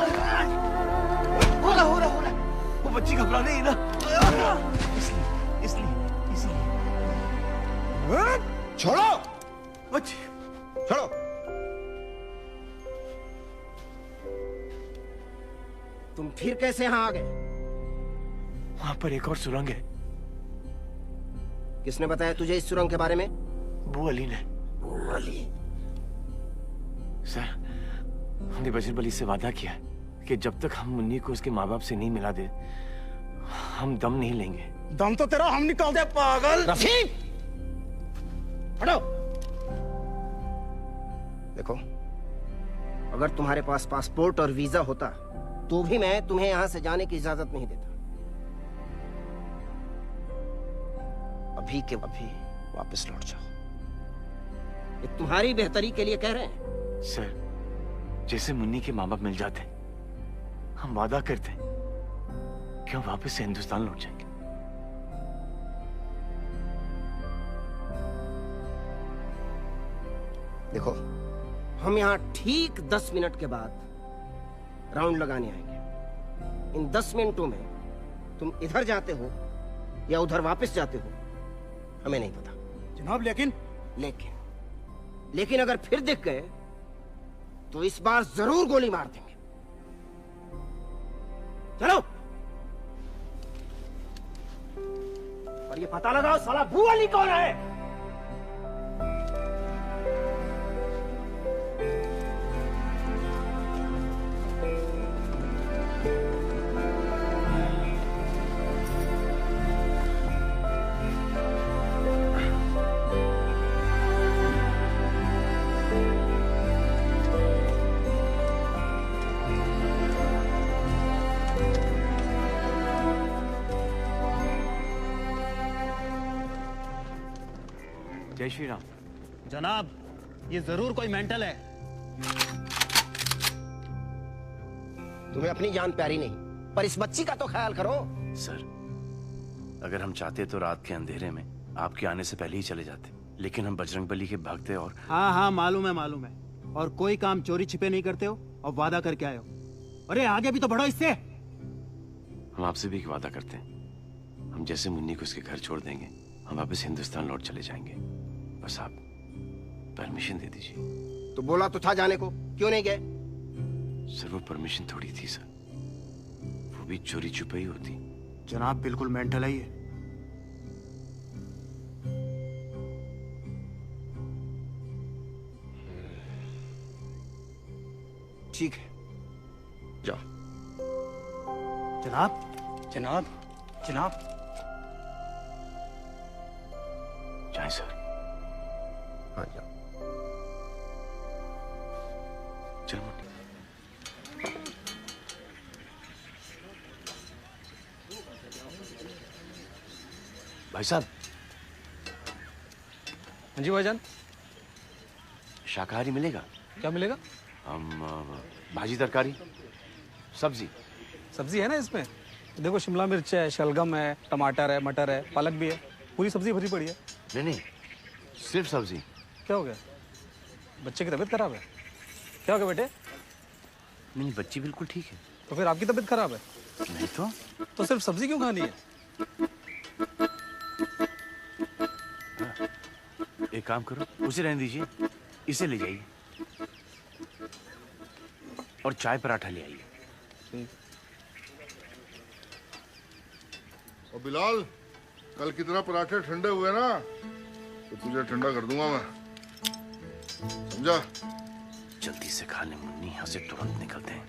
हो रहा। वो बच्ची घबरा नहीं ना। इसलिए। छोड़ो बच्ची, छोड़ो। तुम फिर कैसे यहाँ आ गए? वहां पर एक और सुरंग है। किसने बताया तुझे इस सुरंग के बारे में? बुअली ने। बुअली? सर, हमने बजरंगबली से वादा किया है कि जब तक हम मुन्नी को उसके माँ बाप से नहीं मिला दे, हम दम नहीं लेंगे। दम तो तेरा हम निकाल दे पागल। रफीक, हटो। देखो, अगर तुम्हारे पास पासपोर्ट और वीजा होता तो भी मैं तुम्हें यहां से जाने की इजाजत नहीं देता। अभी के अभी वापस लौट जाओ। ये तुम्हारी बेहतरी के लिए कह रहे हैं। सर, जैसे मुन्नी के माँ बाप मिल जाते, हम वादा करते हैं कि हम वापस से हिंदुस्तान लौट जाएंगे। देखो, हम यहाँ ठीक 10 मिनट के बाद राउंड लगाने आएंगे। इन 10 मिनटों में तुम इधर जाते हो या उधर वापस जाते हो, हमें नहीं पता। जनाब, लेकिन अगर फिर दिख गए तो इस बार जरूर गोली मार देंगे। चलो। और ये पता लगाओ साला बुअली कौन है। जय श्री राम। जनाब, ये जरूर कोई मेंटल है। तुम्हें अपनी जान प्यारी नहीं, पर इस बच्ची का तो ख्याल करो। सर, अगर हम चाहते तो रात के अंधेरे में आपके आने से पहले ही चले जाते, लेकिन हम बजरंगबली के भक्त हैं और हाँ, मालूम है। और कोई काम चोरी छिपे नहीं करते हो और वादा करके आए हो। अरे आगे भी तो बढ़ो इससे। हम आपसे भी एक वादा करते हैं, हम जैसे मुन्नी को उसके घर छोड़ देंगे, हम वापस हिंदुस्तान लौट चले जाएंगे। बस आप परमिशन दे दीजिए। तो बोला तो था जाने को, क्यों नहीं गए? सर, वो परमिशन थोड़ी थी सर। वो भी चोरी छुपी होती। जनाब बिल्कुल मेंटल है ये। ठीक है, जाओ। जनाब, जनाब, जनाब। जाए सर। हाँ जाओ। चल मुन्नी। भाई साहब। हाँ जी भाईजान। शाकाहारी मिलेगा? क्या मिलेगा? भाजी, तरकारी, सब्जी। सब्जी है ना इसमें? देखो शिमला मिर्च है, शलगम है, टमाटर है, मटर है, पालक भी है, पूरी सब्जी भरी पड़ी है। नहीं नहीं, सिर्फ सब्जी। क्या हो गया? बच्चे की तबीयत खराब है? क्या हो गया बेटे? नहीं, बच्ची बिल्कुल ठीक है। तो फिर आपकी तबीयत खराब है? नहीं तो सिर्फ सब्जी क्यों खानी है? एक काम करो, उसे रहने दीजिए, इसे ले जाइए और चाय पराठा ले आइए। और बिलाल, कल की तरह पराठे ठंडे हुए ना तो तुझे ठंडा कर दूंगा मैं, समझा? जल्दी से खा ले मुन्नी, यहाँ से तुरंत निकलते हैं।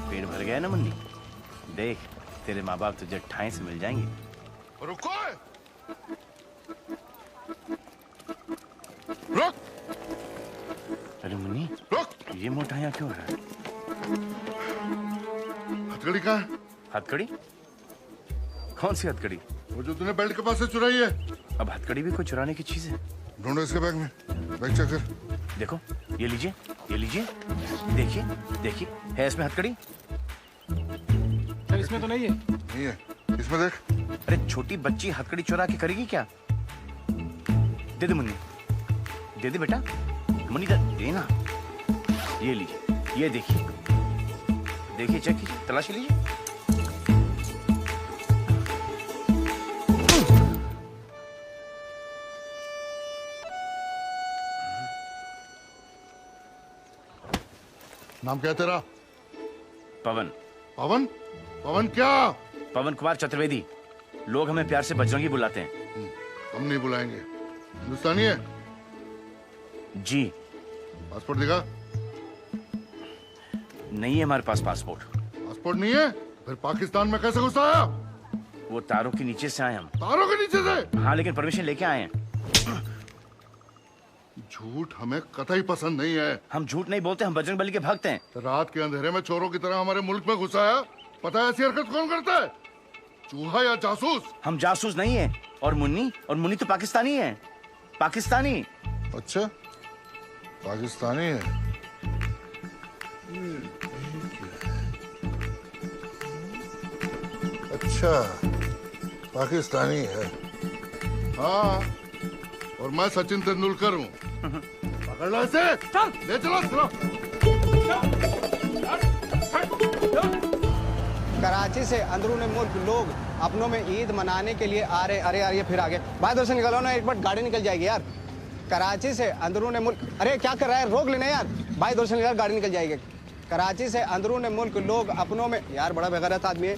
पेट भर गया ना मुन्नी? देख, तेरे माँ बाप तुझे ठाई से मिल जाएंगे। रुको, रुक। अरे मुन्नी, रुक। ये मोटा यहाँ क्यों है? हथकड़ी कहाँ है? हथकड़ी? कौन सी हथकड़ी? वो जो तूने बेल्ट के पास से चुराई है। अब हथकड़ी भी कोई चुराने की चीज है? ढूंढो इसके बैग में, बैग चेक कर। देखो, ये लीजिए, ये लीजिए, देखिए, देखिए, है इसमें हथकड़ी? सर इसमें तो नहीं है। नहीं है, इसमें देख। अरे छोटी बच्ची हथकड़ी चुरा के करेगी क्या? दे दे मुन्नी, दे दे बेटा, मुन्नी दे ना। ये लीजिए, ये देखिए, देखिए, चेक कीजिए, तलाशी लीजिए। नाम क्या है तेरा? पवन। पवन? पवन क्या? पवन कुमार चतुर्वेदी। लोग हमें प्यार से बजरंगी बुलाते हैं। हम नहीं बुलाएंगे। हिंदुस्तानी है? जी। पासपोर्ट दिखा। नहीं है हमारे पास पासपोर्ट। पासपोर्ट नहीं है? फिर पाकिस्तान में कैसे घुस आया? वो तारों के नीचे से आए हम। तारों के नीचे से? हाँ, लेकिन परमिशन लेके आए हैं। झूठ हमें कतई पसंद नहीं है। हम झूठ नहीं बोलते, हम बजरंगबली के भक्त हैं। रात के अंधेरे में चोरों की तरह हमारे मुल्क में घुसाया। पता है ऐसी हरकत कौन करता है? चूहा या जासूस? हम जासूस नहीं है। और मुन्नी तो पाकिस्तानी है। पाकिस्तानी। अच्छा, पाकिस्तानी है। अच्छा, पाकिस्तानी है। हाँ, और मैं सचिन तेंदुलकर हूँ। पकड़ लो इसे। चल, ले चलो। कराची से अंदरून मुल्क लोग अपनों में ईद मनाने के लिए आ रहे। अरे यार, ये फिर आगे भाई, इधर से निकलो ना, एक बार गाड़ी निकल जाएगी यार। कराची से अंदरून मुल्क, अरे क्या कर रहा है, रोक लेना यार भाई, इधर से निकल, गाड़ी निकल जाएगी। कराची से अंदरून मुल्क लोग अपनों में, यार बड़ा बेगैरत आदमी है,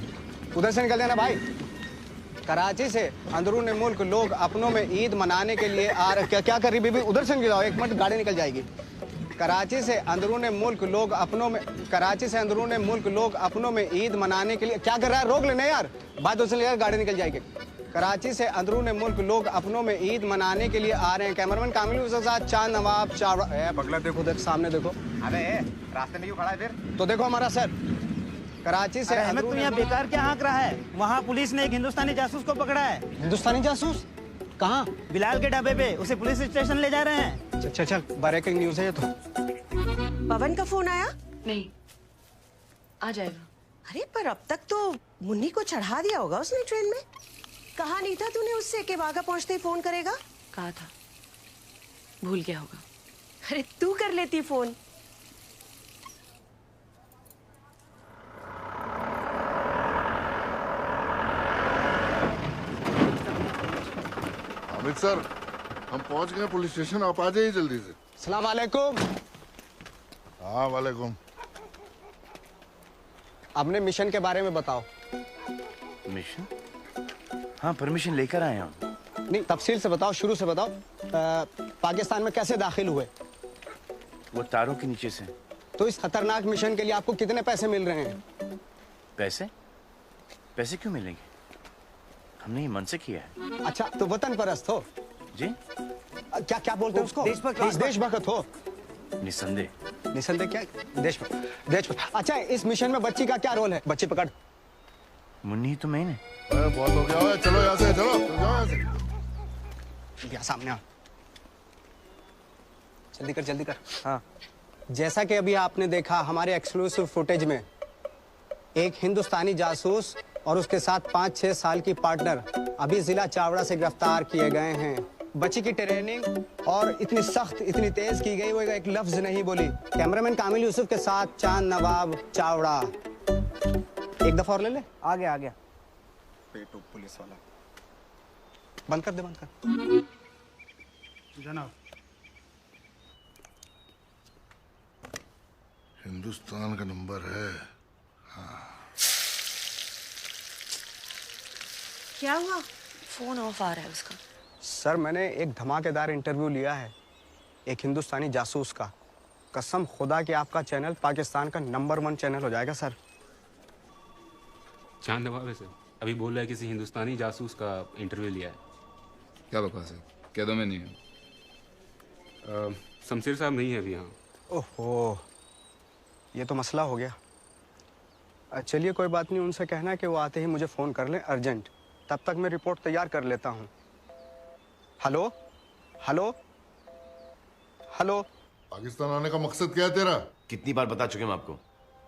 उधर से निकल जाना भाई। कराची से अंदरून मुल्क लोग अपनों में ईद मनाने के लिए आ रहे। क्या कर रही बीबी, उधर से निकल जाओ, एक मिनट, गाड़ी निकल जाएगी। कराची से अंदरून मुल्क लोग अपनों में, कराची से अंदरून मुल्क लोग अपनों में ईद मनाने के लिए, क्या कर रहा है, रोक लेना यार भाई, उधर से निकल, गाड़ी निकल जाएगी। कराची से अंदरून मुल्क लोग अपनों में ईद मनाने के लिए आ रहे हैं। कैमरामैन कामिल के साथ चांद नवाब चावड़ा। पगला देखो, देख सामने देखो। अबे रास्ते में क्यों खड़ा है फिर? तो देखो हमारा सर। कराची से अहमद, तुम यहाँ बेकार क्या हाँक रहा है? वहाँ पुलिस ने एक हिंदुस्तानी जासूस को पकड़ा है। हिंदुस्तानी जासूस? कहाँ? बिलाल के ढाबे पे, उसे पुलिस स्टेशन ले जा रहे हैं। अच्छा चल, ब्रेकिंग न्यूज़ है ये तो। पवन का फोन आया? नहीं, आ जाएगा। अरे पर अब तक तो मुन्नी को चढ़ा दिया होगा उसने ट्रेन में। कहा नहीं था तूने उससे कि वाघा पहुंचते ही फोन करेगा? कहा था, भूल गया होगा। अरे तू कर लेती फोन। हामिद सर, हम पहुंच गए पुलिस स्टेशन, आप आ जाइए जल्दी से। सलाम वालेकुम। हाँ वालेकुम। अपने मिशन के बारे में बताओ। मिशन? हाँ, परमिशन लेकर आए हम। नहीं, तफसील से बताओ, शुरू से बताओ। पाकिस्तान में कैसे दाखिल हुए? वो तारों के नीचे से। तो इस खतरनाक मिशन के लिए आपको कितने पैसे मिल रहे हैं? पैसे? पैसे क्यों मिलेंगे? हमने ये मन से किया है। अच्छा, तो वतन परस्त हो? जी? क्या क्या बोलते हैं उसको? देशभक्त हो? निसंदेह। निसंदेह क्या? देशभक्त। अच्छा, इस मिशन में बच्ची का क्या रोल है? बच्ची पकड़। मुन्नी तो मैंने। बहुत हो गया है, चलो यहाँ से, चलो यहाँ से। यहाँ सामने आ। जल्दी कर, जल्दी कर। हाँ। जैसा कि अभी आपने देखा हमारे एक्सक्लूसिव फुटेज में, एक हिंदुस्तानी जासूस और उसके साथ 5-6 साल की पार्टनर अभी जिला चावड़ा से गिरफ्तार किए गए हैं। बच्ची की ट्रेनिंग और इतनी सख्त, इतनी तेज की गई, वो एक लफ्ज नहीं बोली। कैमरामैन कामिल यूसुफ के साथ चांद नवाब चावड़ा। एक दफा और ले ले। आ गया पेटू पुलिस वाला। बंद कर दे, बंद कर। जनाब। हिंदुस्तान का नंबर है। हाँ। क्या हुआ? फोन ऑफ आ रहा है उसका। सर, मैंने एक धमाकेदार इंटरव्यू लिया है एक हिंदुस्तानी जासूस का। कसम खुदा कि आपका चैनल पाकिस्तान का नंबर 1 चैनल हो जाएगा सर। चांद नवाब है सर, अभी बोल रहा है किसी हिंदुस्तानी जासूस का इंटरव्यू लिया है। क्या बकवास है? कह दो मैं नहीं हूँ। शमशेर साहब नहीं है अभी यहाँ। ओहो, ये तो मसला हो गया। चलिए कोई बात नहीं, उनसे कहना कि वो आते ही मुझे फ़ोन कर लें अर्जेंट। तब तक मैं रिपोर्ट तैयार कर लेता हूँ। Hello hello hello. पाकिस्तान आने का मकसद क्या है तेरा? कितनी बार बता चुके हम आपको,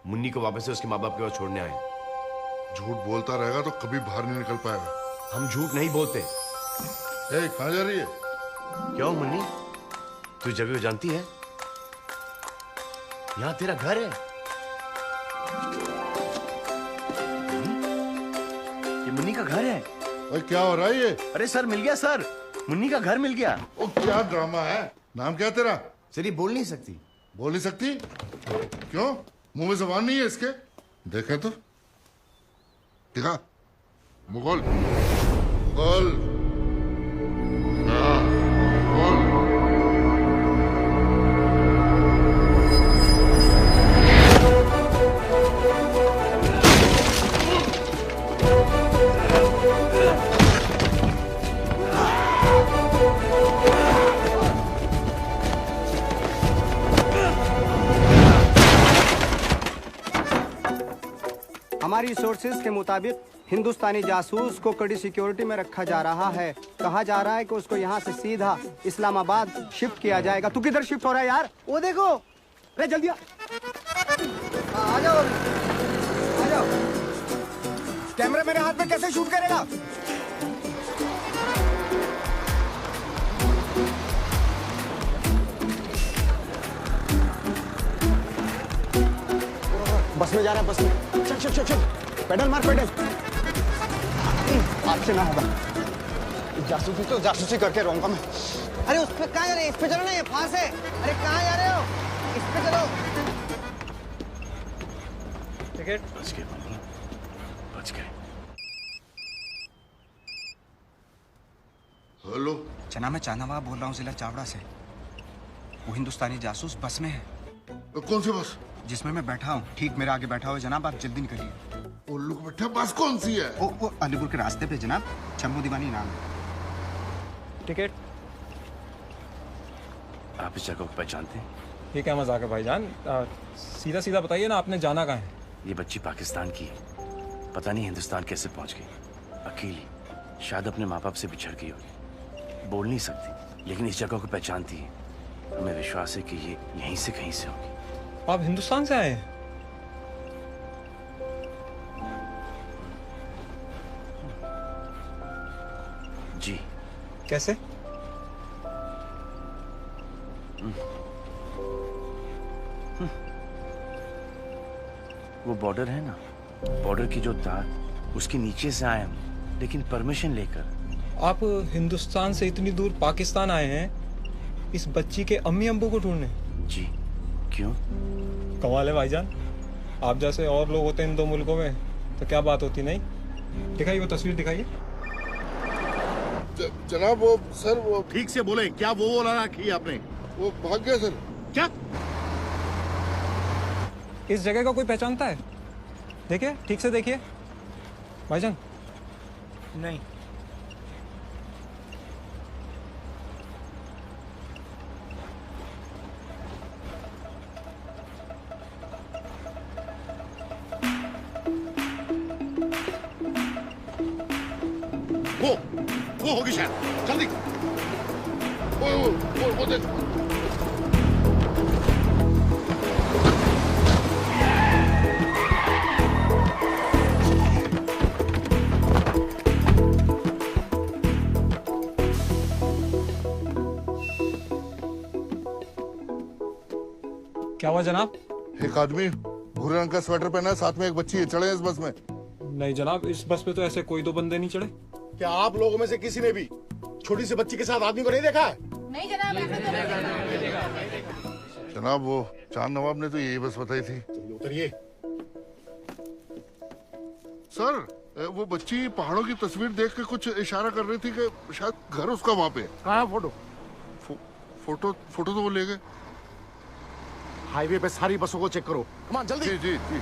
मुन्नी को वापस से उसके माँ बाप के पास छोड़ने आए। झूठ बोलता रहेगा तो कभी बाहर नहीं निकल पाएगा। हम झूठ नहीं बोलते। कहाँ जा रही है? क्यों मुन्नी, तू जगह जानती है? यहाँ तेरा घर है। ये मुन्नी का घर है। भाई क्या हो रहा है ये? अरे सर, मिल गया सर, मुन्नी का घर मिल गया। ओ क्या ड्रामा है। नाम क्या तेरा? सर ये बोल नहीं सकती। बोल नहीं सकती? क्यों, मुंह में जबान नहीं है इसके? देखे तो दिखा। मुगल मुगल। हमारी सोर्सेज के मुताबिक हिंदुस्तानी जासूस को कड़ी सिक्योरिटी में रखा जा रहा है। कहा जा रहा है कि उसको यहाँ से सीधा इस्लामाबाद शिफ्ट किया जाएगा। तू किधर शिफ्ट हो रहा है यार? वो देखो। अरे जल्दी आ जाओ, आ जाओ। कैमरा मेरे हाथ में कैसे शूट करेगा? बस में जा रहा है, बस में। चल चल चल चल, पेडल मार, पेडल। आपसे ना होगा। जासूसी तो जासूसी करके रहूंगा मैं। अरे उस पे कहाँ जा रहे हैं? इस पे चलो ना, ये फांस है। अरे कहाँ जा रहे हो? इस पे चलो। टिकट। बच गए मुन्नी, बच गए। हेलो जना, मैं चांदनवाब बोल रहा हूँ जिला चावड़ा से। वो हिंदुस्तानी जासूस बस में है। कौन सी बस? जिसमें मैं बैठा हूँ, ठीक मेरे आगे बैठा हुआ जनाब। आप जल्दी निकलिए। उल्लू को बैठा बस कौन सी है? वो अलीपुर के रास्ते पे जनाब, चम्बू दीवानी नाम है। टिकट। आप इस जगह को पहचानते हैं? ये क्या मजाक है भाईजान? सीधा सीधा बताइए ना, आपने जाना कहाँ है? ये बच्ची पाकिस्तान की है। पता नहीं हिंदुस्तान कैसे पहुंच गई। अकेली, शायद अपने माँ बाप से बिछड़ गई होगी। बोल नहीं सकती, लेकिन इस जगह को पहचानती है। हमें विश्वास है कि ये यहीं से कहीं से होगी। आप हिंदुस्तान से आए हैं? जी। कैसे? वो बॉर्डर है ना, बॉर्डर की जो तार, उसके नीचे से आए हम, लेकिन परमिशन लेकर। आप हिंदुस्तान से इतनी दूर पाकिस्तान आए हैं इस बच्ची के अम्मी अब्बू को ढूंढने? जी। क्यों? कमाल है भाईजान, आप जैसे और लोग होते हैं इन दो मुल्कों में तो क्या बात होती। नहीं दिखाइए वो तस्वीर, दिखाइए। जनाब वो सर वो ठीक से बोले, क्या वो रखी आपने? वो भाग गया सर। क्या? इस जगह का कोई पहचानता है? देखिए, ठीक से देखिए भाईजान। नहीं। वो होगी शायद, जल्दी। वो देख। क्या हुआ जनाब? एक आदमी भूरे रंग का स्वेटर पहना है, साथ में एक बच्ची है, चढ़े इस बस में। नहीं जनाब, इस बस पे तो ऐसे कोई दो बंदे नहीं चढ़े। क्या आप लोगों में से किसी ने भी छोटी सी बच्ची के साथ आदमी को नहीं देखा है? नहीं जनाब, ऐसा तो नहीं। जनाब वो चांद नवाब ने तो यही बस बताई थी। उतरिए। सर वो बच्ची पहाड़ों की तस्वीर देख के कुछ इशारा कर रही थी कि शायद घर उसका वहाँ पे। कहाँ है फोटो? फोटो तो वो ले गए। हाईवे पे सारी बसों को चेक करो। कमान जल्दी। जी जी जी।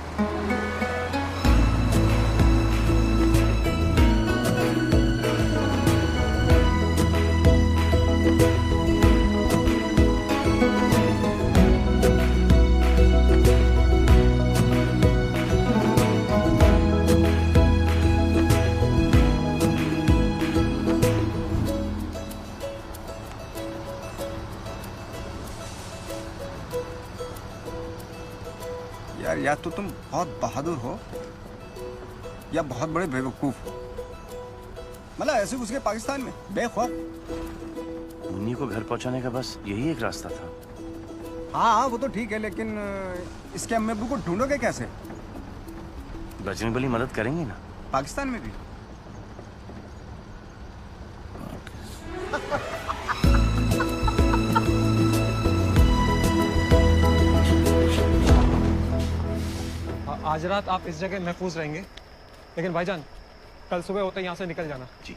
यार या तो तुम बहुत बहादुर हो या बहुत बड़े बेवकूफ हो। मतलब ऐसे घुस गए पाकिस्तान में बेखौफ। मुन्नी को घर पहुंचाने का बस यही एक रास्ता था। हाँ वो तो ठीक है, लेकिन इसके अम्मी अब्बू को ढूंढोगे कैसे? बजरंग बली मदद करेंगे ना? पाकिस्तान में भी? आज रात आप इस जगह महफूज रहेंगे, लेकिन भाईजान कल सुबह होते यहाँ से निकल जाना। जी।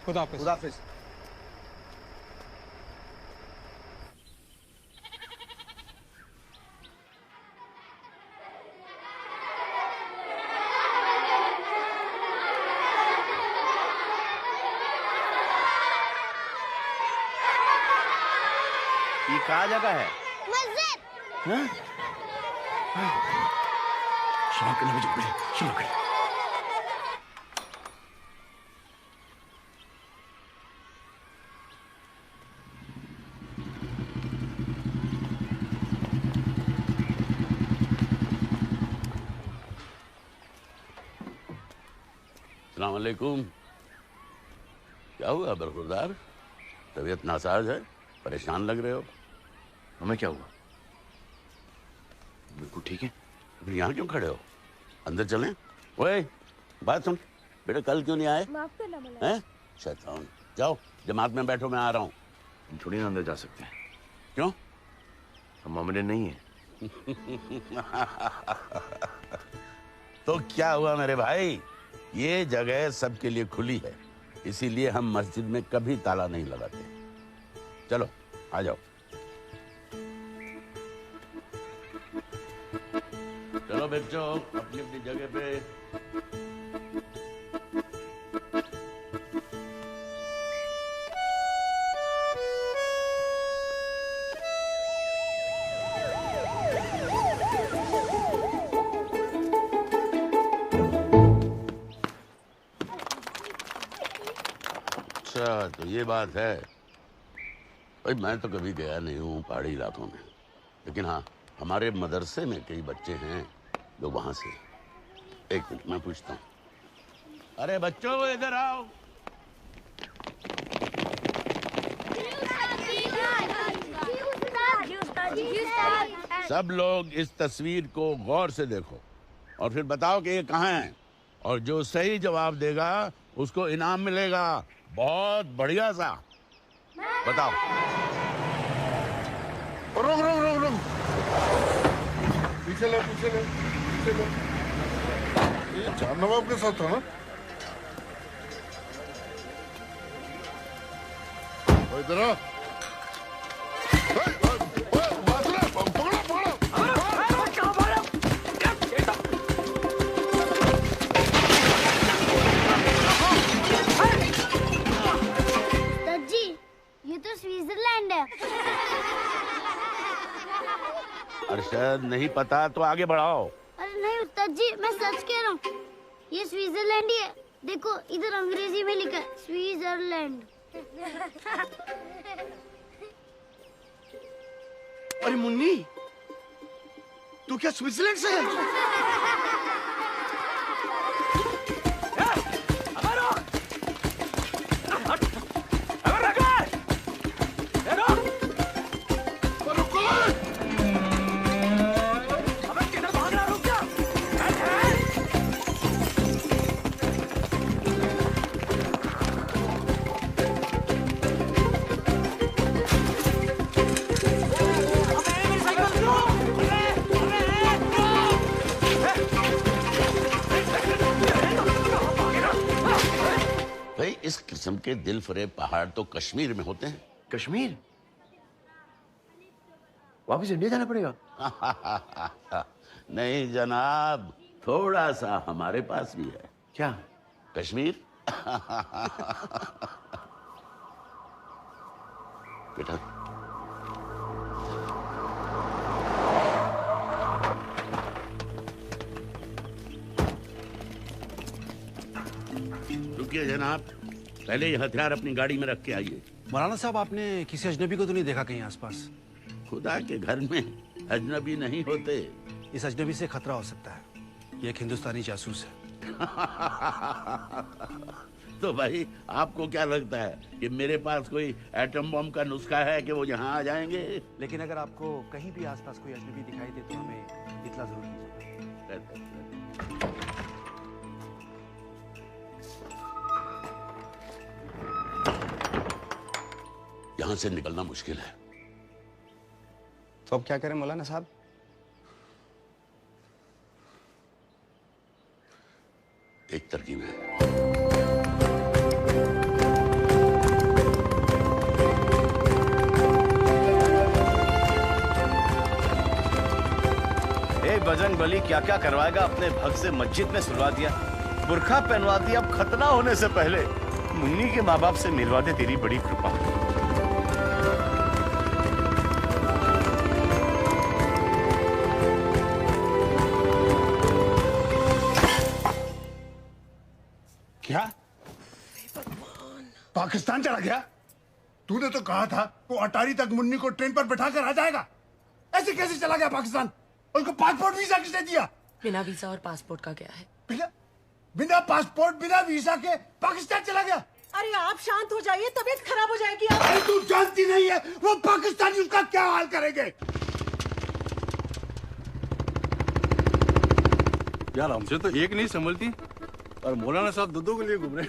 खुदा हाफिज। खुदा हाफिज। ये कहाँ जगह है? मस्जिद। क्षमा करना मुझे, क्षमा कर। अस्सलाम वालेकुम। क्या हुआ बरखुरदार? तबीयत नासाज है, परेशान लग रहे हो। हमें क्या हुआ? बिल्कुल ठीक है। फिर यहाँ क्यों खड़े हो? अंदर चलें? ओए बात सुन बेटा, कल क्यों नहीं आए? माफ करना मौला। हैं? शैतान, जाओ जमात में बैठो, मैं आ रहा हूँ। हम थोड़ी ना अंदर जा सकते हैं। क्यों? हम मोमेडियन नहीं है। तो क्या हुआ मेरे भाई, ये जगह सबके लिए खुली है, इसीलिए हम मस्जिद में कभी ताला नहीं लगाते। चलो आ जाओ। चलो बच्चों अपनी अपनी जगह पे। अच्छा तो ये बात है। भाई मैं तो कभी गया नहीं हूँ पहाड़ी इलाकों में, लेकिन हाँ हमारे मदरसे में कई बच्चे हैं जो वहां से। एक मिनट मैं पूछता हूँ। अरे बच्चों इधर आओ। सब लोग इस तस्वीर को गौर से देखो और फिर बताओ कि ये कहाँ है, और जो सही जवाब देगा उसको इनाम मिलेगा, बहुत बढ़िया सा। बताओ। रुक रुक रुक रुक, पीछे ले पीछे ले पीछे ले। ये चार नवाब के साथ था ना? इधर आ। स्विट्जरलैंड है। अरशद नहीं पता तो आगे बढ़ाओ। अरे नहीं उस्ताद जी, मैं सच कह रहा हूँ, ये स्विट्जरलैंड ही है। देखो इधर अंग्रेजी में लिखा है स्विट्जरलैंड। अरे मुन्नी, तू क्या स्विट्जरलैंड से है? इस किस्म के दिल फरेब पहाड़ तो कश्मीर में होते हैं। कश्मीर? वापस इंडिया जाना पड़ेगा? नहीं जनाब, थोड़ा सा हमारे पास भी है। क्या? कश्मीर। बेटा रुकिए जनाब, पहले ये हथियार अपनी गाड़ी में रख के आइए। मौलाना साहब, आपने किसी अजनबी को तो नहीं देखा कहीं आसपास? खुदा के घर में अजनबी नहीं होते। इस अजनबी से खतरा हो सकता है, ये एक हिंदुस्तानी जासूस है। तो भाई आपको क्या लगता है कि मेरे पास कोई एटम बम का नुस्खा है कि वो यहाँ आ जाएंगे? लेकिन अगर आपको कहीं भी आसपास कोई अजनबी दिखाई दे तो हमें इतला जरूर कीजिए। यहाँ से निकलना मुश्किल है। तो अब क्या करें मौलाना साहब? एक तरकीब है। बजरंग बली क्या क्या करवाएगा अपने भक्त से। मस्जिद में सुलवा दिया, बुरखा पहनवा दिया, अब खतना होने से पहले मुन्नी के माँ बाप से मिलवा दे, तेरी बड़ी कृपा। क्या पाकिस्तान चला गया? तूने तो कहा था वो अटारी तक मुन्नी को ट्रेन पर बैठाकर आ जाएगा। ऐसे कैसे चला गया पाकिस्तान? उसको पासपोर्ट वीजा किसने दिया? बिना वीजा और पासपोर्ट का गया है। बिना पासपोर्ट बिना वीजा के पाकिस्तान चला गया? अरे आप शांत हो जाइए, तबीयत खराब हो जाएगी। अरे तू जानती नहीं है वो पाकिस्तानी उसका क्या हाल करेंगे? यार हमसे तो एक नहीं संभलती और मौलाना साहब दो के लिए घूम रहे।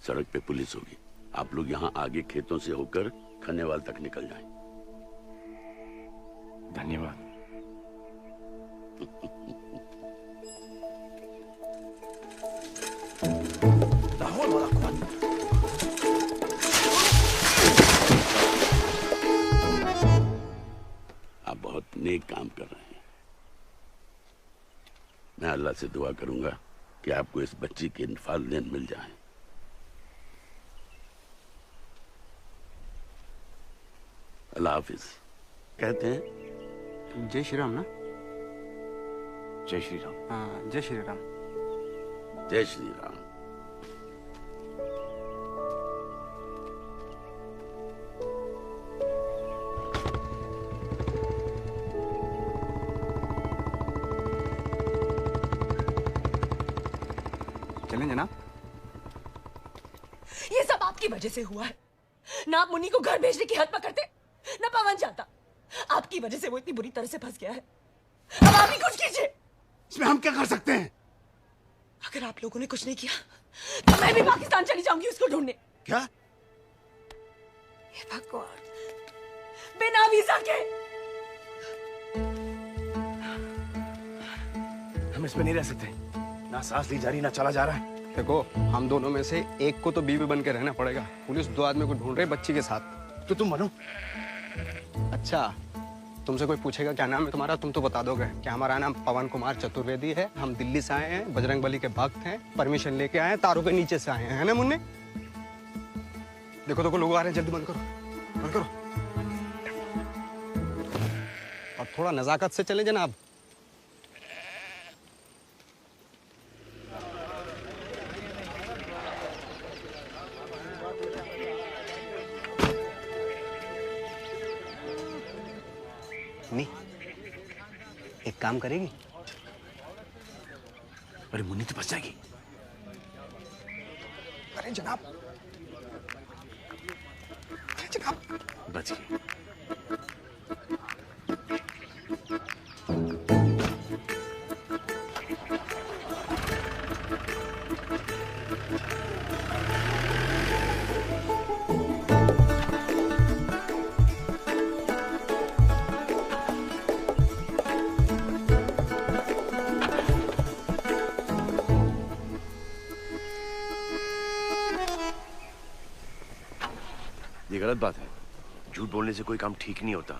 सड़क पे पुलिस होगी, आप लोग यहाँ आगे खेतों से होकर खन्नेवाल तक निकल जाएं। धन्यवाद। आप बहुत नेक काम कर रहे हैं। मैं अल्लाह से दुआ करूंगा कि आपको इस बच्ची के वालिदैन मिल जाएं। अल्लाह हाफिज। कहते हैं जय श्री राम ना? जय श्री राम। हाँ, जय श्री राम। जय श्री राम। चलें जनाब? वजह से हुआ है। ना आप मुन्नी को घर भेजने की हद पकड़ते, ना पवन चाहता। आपकी वजह से वो इतनी बुरी तरह से फंस गया है। अब आप ही कुछ कीजिए। इसमें हम क्या कर सकते हैं? अगर आप लोगों ने कुछ नहीं किया तो मैं भी पाकिस्तान चली जाऊंगी उसको ढूंढने। क्या? हे भगवान, बिना वीजा के। हम इसमें नहीं रह सकते। ना सांस ली जा रही, ना चला जा रहा है। देखो, हम दोनों में से एक को तो बीवी बन के रहना पड़ेगा। पुलिस 2 आदमी को ढूंढ रही बच्ची के साथ। तो तुम बनो। अच्छा, तुमसे कोई पूछेगा क्या नाम है तुम्हारा, तुम तो बता दोगे कि हमारा नाम पवन कुमार चतुर्वेदी है, हम दिल्ली से आए हैं, बजरंग बली के भक्त हैं, परमिशन लेके आए हैं, तारों के नीचे से आए हैं, है ना मुन्ने? देखो देखो लोग आ रहे हैं, जल्दी बंद करो, बंद करो। और थोड़ा नजाकत से चले जनाब। नहीं, एक काम करेगी? अरे मुन्नी तो बच जाएगी। अरे जनाब, अरे जनाब, बच गई। ये गलत बात है। झूठ बोलने से कोई काम ठीक नहीं होता,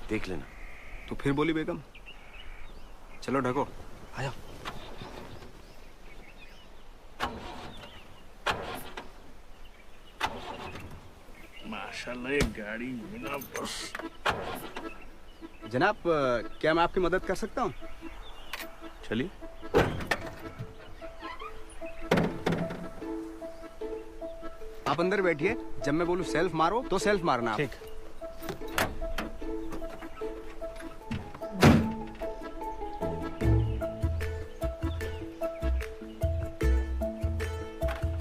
देख लेना। तो फिर बोली बेगम, चलो ढको, आया। माशाल्लाह, ये गाड़ी बिना बस। जनाब, क्या मैं आपकी मदद कर सकता हूँ? चलिए। आप अंदर बैठिए, जब मैं बोलूं सेल्फ मारो तो सेल्फ मारना आप। ठीक।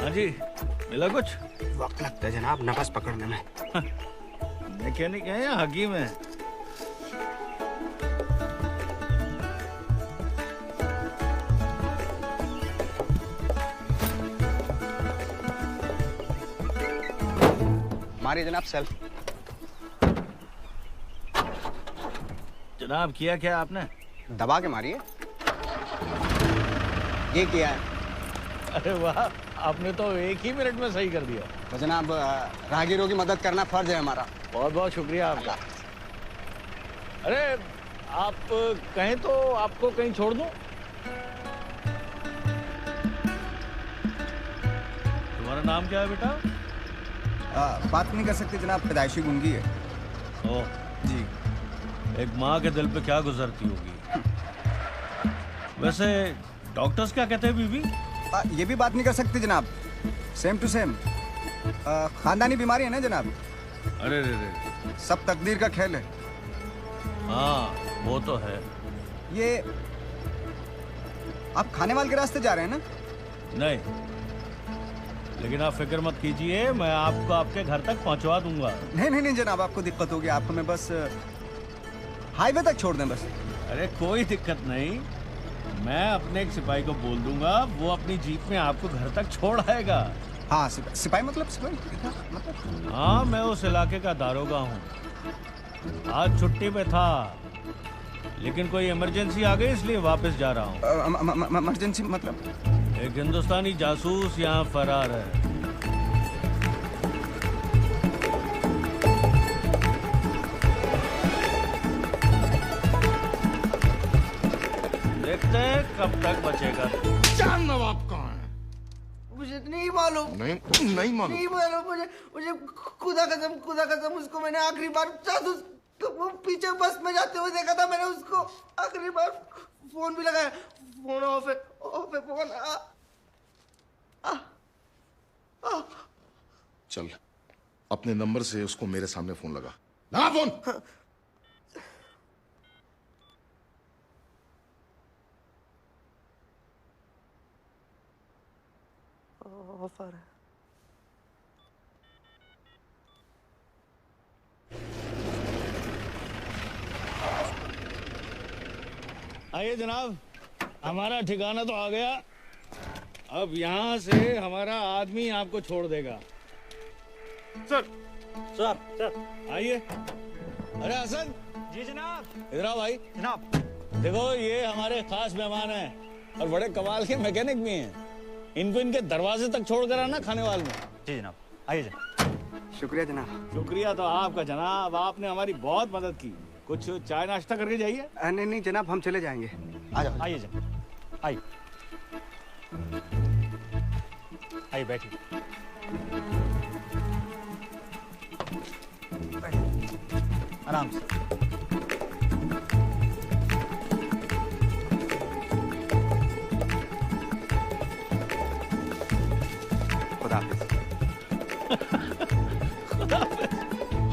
हाँ जी, मिला कुछ? वक्त लगता है जनाब नफस पकड़ने में। मैकेनिक है या हकीम है? मारिए जनाब सेल्फ। जनाब, किया क्या आपने? दबा के मारिए। ये किया है। अरे वाह, आपने तो 1 ही मिनट में सही कर दिया। तो जनाब, राहगीरों की मदद करना फर्ज है हमारा। बहुत बहुत शुक्रिया आपका। अरे आप कहें तो आपको कहीं छोड़ दूं? तुम्हारा नाम क्या है बेटा? बात नहीं कर सकते जनाब, पैदाइशी गूंगी है। ओह जी। एक माँ के दिल पे क्या गुजरती होगी। वैसे डॉक्टर्स क्या कहते हैं बीबी? ये भी बात नहीं कर सकते जनाब, सेम टू सेम। खानदानी बीमारी है ना जनाब। अरे रे रे, सब तकदीर का खेल है। हाँ वो तो है। ये आप खाने वाले के रास्ते जा रहे हैं ना? नहीं, लेकिन आप फिक्र मत कीजिए, मैं आपको आपके घर तक पहुंचवा दूंगा। नहीं नहीं नहीं जनाब, आपको दिक्कत होगी। आपको मैं बस हाईवे तक छोड़ दें बस। अरे कोई दिक्कत नहीं, मैं अपने एक सिपाही को बोल दूंगा, वो अपनी जीप में आपको घर तक छोड़ आएगा। हाँ सिपाही मतलब सिपाही मतलब? हाँ, मैं उस इलाके का दारोगा हूँ। आज छुट्टी पे था, लेकिन कोई इमरजेंसी आ गई इसलिए वापस जा रहा हूँ। इमरजेंसी मतलब? एक हिंदुस्तानी जासूस यहाँ फरार है। देखते हैं कब तक बचेगा। चार नवाब कहाँ है? मुझे नहीं मालूम। नहीं मालूम? नहीं मालूम मुझे। मुझे खुदा कसम उसको मैंने आखिरी बार जासूस तो वो पीछे बस में जाते हुए देखा था मैंने उसको। आखिरी बार फोन भी लगाया, फोन ऑफ है फोन। चल, अपने नंबर से उसको मेरे सामने फोन लगा। लगा फोन। ऑफर है। आइए जनाब, हमारा ठिकाना तो आ गया। अब यहाँ से हमारा आदमी आपको छोड़ देगा। सर सर आइए। अरे हसन। जी जनाब। इधर आओ भाई। जनाब। देखो ये हमारे खास मेहमान हैं और बड़े कमाल के मैकेनिक भी हैं। इनको इनके दरवाजे तक छोड़ कर आना खाने वाले में। जी जनाब, आइए जनाब। शुक्रिया जनाब। शुक्रिया तो आपका जनाब, आपने हमारी बहुत मदद की। कुछ चाय नाश्ता करके जाइए। नहीं नहीं जनाब, हम चले जाएंगे। आ जाओ। आइए जनाब, आइए आइए बैठिए। आराम से। खुदा हाफिज।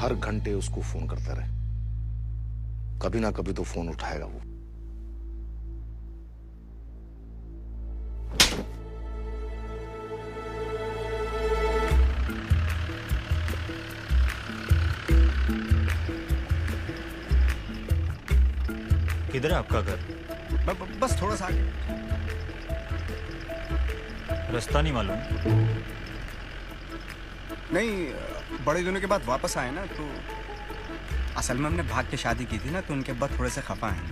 हर घंटे उसको फोन करता रहे, कभी ना कभी तो फोन उठाएगा वो। किधर है आपका घर? बस थोड़ा सा आगे। रास्ता नहीं मालूम? नहीं, बड़े दिनों के बाद वापस आए ना, तो असल में हमने भाग के शादी की थी ना, तो उनके बाद थोड़े से खफा हैं।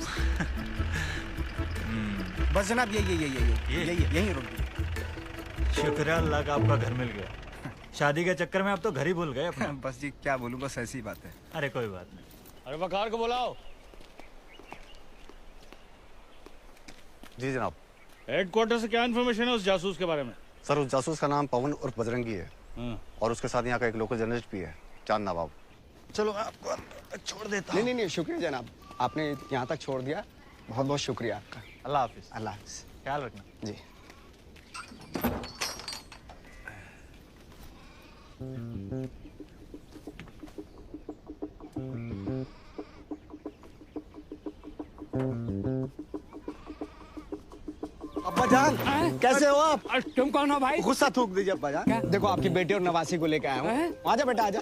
बस जनाब यही रुक गए। शुक्र है अल्लाह का आपका घर मिल गया। शादी के चक्कर में आप तो घर ही भूल गए अपना। बस जी क्या बोलूं, बस ऐसी बात है। अरे कोई बात नहीं। अरे वकार को बुलाओ। जी जनाब। हेडक्वार्टर से क्या इन्फॉर्मेशन है उस जासूस के बारे में? सर उस जासूस का नाम पवन उर्फ बजरंगी है और उसके साथ यहाँ का एक लोकल जर्नलिस्ट भी है, चांद नवाब। चलो मैं आपको छोड़ देता हूँ। नहीं, शुक्रिया जनाब, आपने यहाँ तक छोड़ दिया, बहुत बहुत शुक्रिया आपका। अल्लाह हाफिज। अल्लाह हाफिज, ख्याल रखना जी। अब्बा जान, कैसे हो आप? तुम कौन हो भाई? गुस्सा थूक दीजिए अब्बा जान। देखो आपकी बेटी और नवासी को लेकर आया हूँ। आजा बेटा आजा।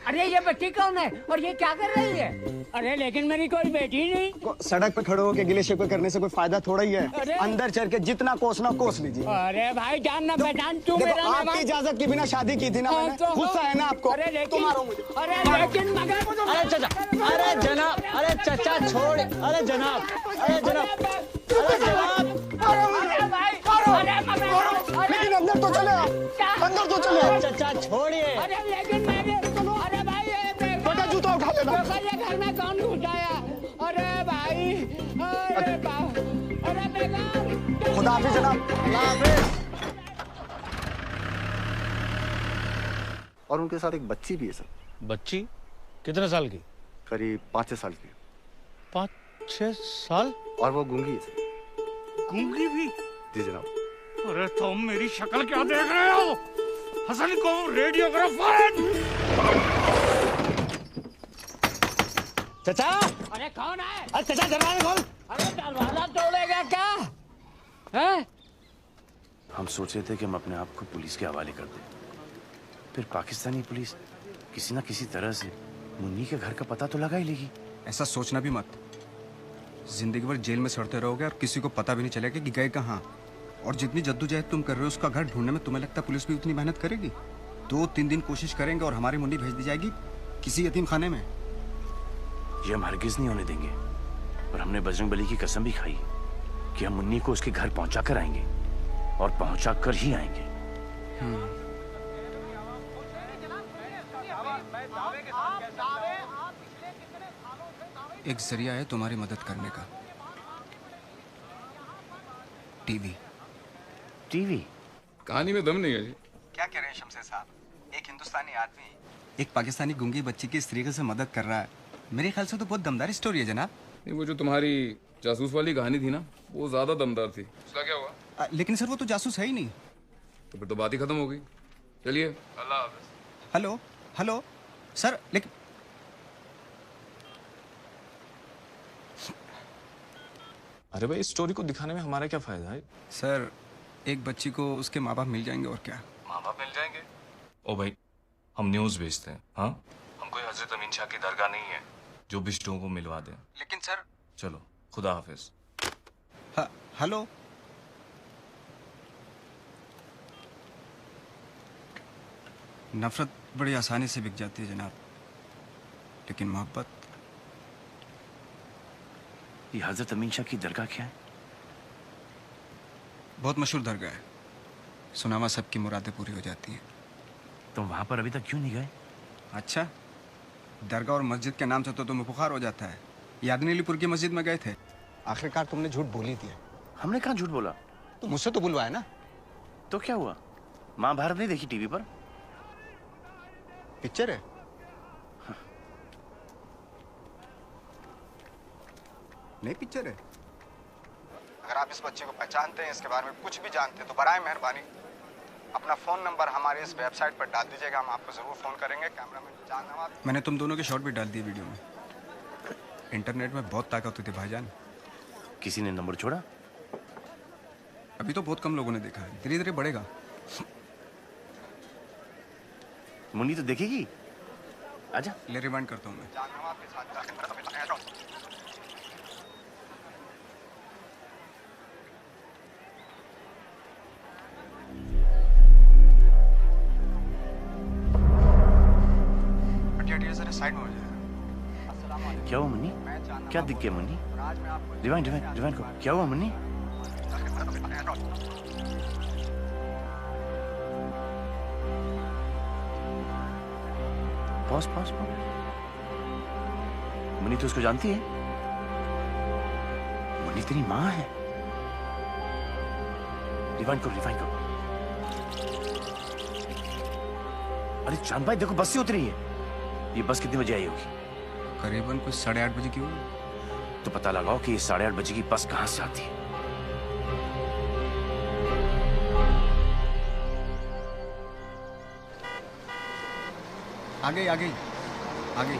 अरे ये बच्ची कौन है और ये क्या कर रही है? अरे लेकिन मेरी कोई बेटी नहीं। सड़क पे खड़े होकर गिले शिकवे करने से कोई फायदा थोड़ा ही है। अंदर चल के जितना कोसना कोस लीजिए। अरे भाई जान ना पहचान, तू मेरा आपकी इजाजत के बिना शादी की थी ना मैंने। गुस्सा है ना आपको? अरे लेकिन मारो मुझे। अरे लेकिन मगर अरे चाचा, अरे जनाब, अरे चाचा छोड़। अरे जनाब, अरे जनाब, अरे जनाब, अरे भाई, अरे मगर, लेकिन अंदर तो चले आप, अंदर तो चले आप। चाचा छोड़िए। अरे लेकिन मैंने, अरे भाई बेटा जूता उठा लेना। ये घर में कौन घुसाया? अरे भाई, अरे बाप, अरे बेकार। खुदा हाफिज जनाब। अल्लाह हाफिज। और उनके साथ एक बच्ची भी है सर। बच्ची कितने साल की? करीब 5-6 साल की। 5-6 साल? और वो गूंगी है सर। गूंगी भी? जी जनाब। अरे तुम मेरी शक्ल क्या देख रहे हो? हसन को रेडियो करो फौरन। चाचा। अरे कौन है? अरे चाचा दरवाजा खोल। अरे दरवाजा तोड़ेगा क्या? हैं? हम सोच रहे थे कि हम अपने आप को पुलिस के हवाले कर दें, फिर पाकिस्तानी पुलिस किसी ना किसी तरह से मुन्नी के घर का पता तो लगा ही लेगी। ऐसा सोचना भी मत, जिंदगी भर जेल में सड़ते रहोगे और किसी को पता भी नहीं चलेगा कि गए कहाँ। और जितनी जद्दोजहद तुम कर रहे हो उसका घर ढूंढने में तुम्हें लगता है पुलिस भी उतनी मेहनत करेगी? 2-3 दिन कोशिश करेंगे और हमारी मुन्नी भेज दी जाएगी किसी यतीम खाने में। ये हम हरगिज नहीं होने देंगे। और हमने बजरंगबली की कसम भी खाई कि हम मुन्नी को उसके घर पहुंचा कर आएंगे और पहुंचा कर ही आएंगे। एक जरिया है तुम्हारी मदद करने का। टीवी। टीवी? कहानी में दम नहीं है जी। क्या कह रहे हैं शमशेर साहब? एक हिंदुस्तानी आदमी एक पाकिस्तानी गूंगी बच्ची की इस तरीके से मदद कर रहा है, मेरे ख्याल से तो बहुत दमदार स्टोरी है जनाब। नहीं, वो जो तुम्हारी जासूस वाली कहानी थी ना, वो ज्यादा दमदार थी। उसका क्या हुआ? लेकिन सर वो तो जासूस है ही नहीं। तो फिर तो बात ही खत्म हो गई। चलिए, अल्लाह हाफिज। हेलो हेलो सर, लेकिन अरे भाई, इस स्टोरी को दिखाने में हमारा क्या फायदा है? सर एक बच्ची को उसके माँ बाप मिल जाएंगे और क्या। माँ बाप मिल जाएंगे? ओ भाई, हम न्यूज़ भेजते हैं। हाँ, हम कोई हजरत अमीन शाह की दरगाह नहीं है जो बिस्टों को मिलवा दें। लेकिन सर चलो, खुदा हाफिज। हेलो। नफरत बड़ी आसानी से बिक जाती है जनाब, लेकिन मोहब्बत। ये हजरत अमीन शाह की दरगाह क्या है? बहुत मशहूर दरगाह है, सुनामा सबकी मुरादें पूरी हो जाती हैं। तुम वहां पर अभी तक क्यों नहीं गए? अच्छा, दरगाह और मस्जिद के नाम से तो तुम्हें बुखार हो जाता है। यादनीलीपुर की मस्जिद में गए थे। आखिरकार तुमने झूठ बोल ही दिया। हमने कहाँ झूठ बोला? तो मुझसे तो बुलवाया ना। तो क्या हुआ? महाभारत नहीं देखी टीवी पर? पिक्चर है। नहीं पिक्चर है। अगर आप इस बच्चे को पहचानते हैं, इसके बारे में कुछ भी जानते हैं, तो बराए मेहरबानी अपना फोन नंबर हमारे इस वेबसाइट पर डाल दीजिएगा। हम आपको जरूर फोन करेंगे। कैमरामैन जान नवाज। मैंने तुम दोनों के शॉट भी डाल दिए वीडियो में। इंटरनेट में बहुत ताकत होती है भाईजान। किसी ने नंबर छोड़ा? अभी तो बहुत कम लोगों ने देखा है, धीरे धीरे बढ़ेगा। मुन्नी तो देखेगी। आजा। ले रिवाइंड करता हूँ मैं। साइड में हो जाएगा। क्या हुआ मुन्नी? क्या दिख गया मुन्नी? रिवाइंड रिवाइंड रिवाइंड करो। क्या हुआ Munni? Pause pause pause. Munni तो उसको जानती है? मुन्नी तेरी माँ है। रिवाइंड करो रिवाइंड करो। अरे चांद भाई देखो, बस से उतरी है। ये बस कितने बजे आई होगी? करीबन कुछ 8:30 बजे की होगी। तो पता लगाओ कि ये 8:30 बजे की बस कहां से आती है। आ गई आ गई आ गई।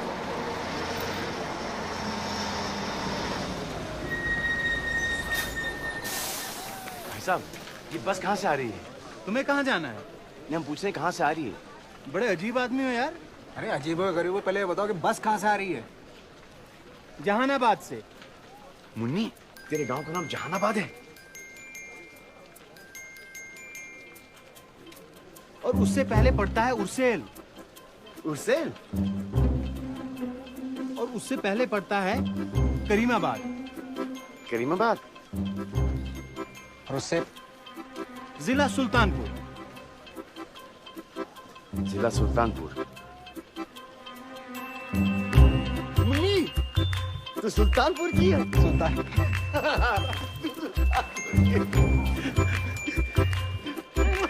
भाई साहब, ये बस कहां से आ रही है? तुम्हें कहाँ जाना है? नहीं, हम पूछ रहे हैं कहां से आ रही है। बड़े अजीब आदमी हो यार। अरे अजीब हो गरीब हो, पहले ये बताओ कि बस कहाँ से आ रही है? जहानाबाद से। मुन्नी, तेरे गांव का नाम जहानाबाद है? और उससे पहले पड़ता है उर्सेल। उर्सेल? और उससे पहले पड़ता है करीमाबाद। करीमाबाद? और उससे? जिला सुल्तानपुर। जिला सुल्तानपुर। तो सुल्तानपुर की है। सुल्तानपुर की है।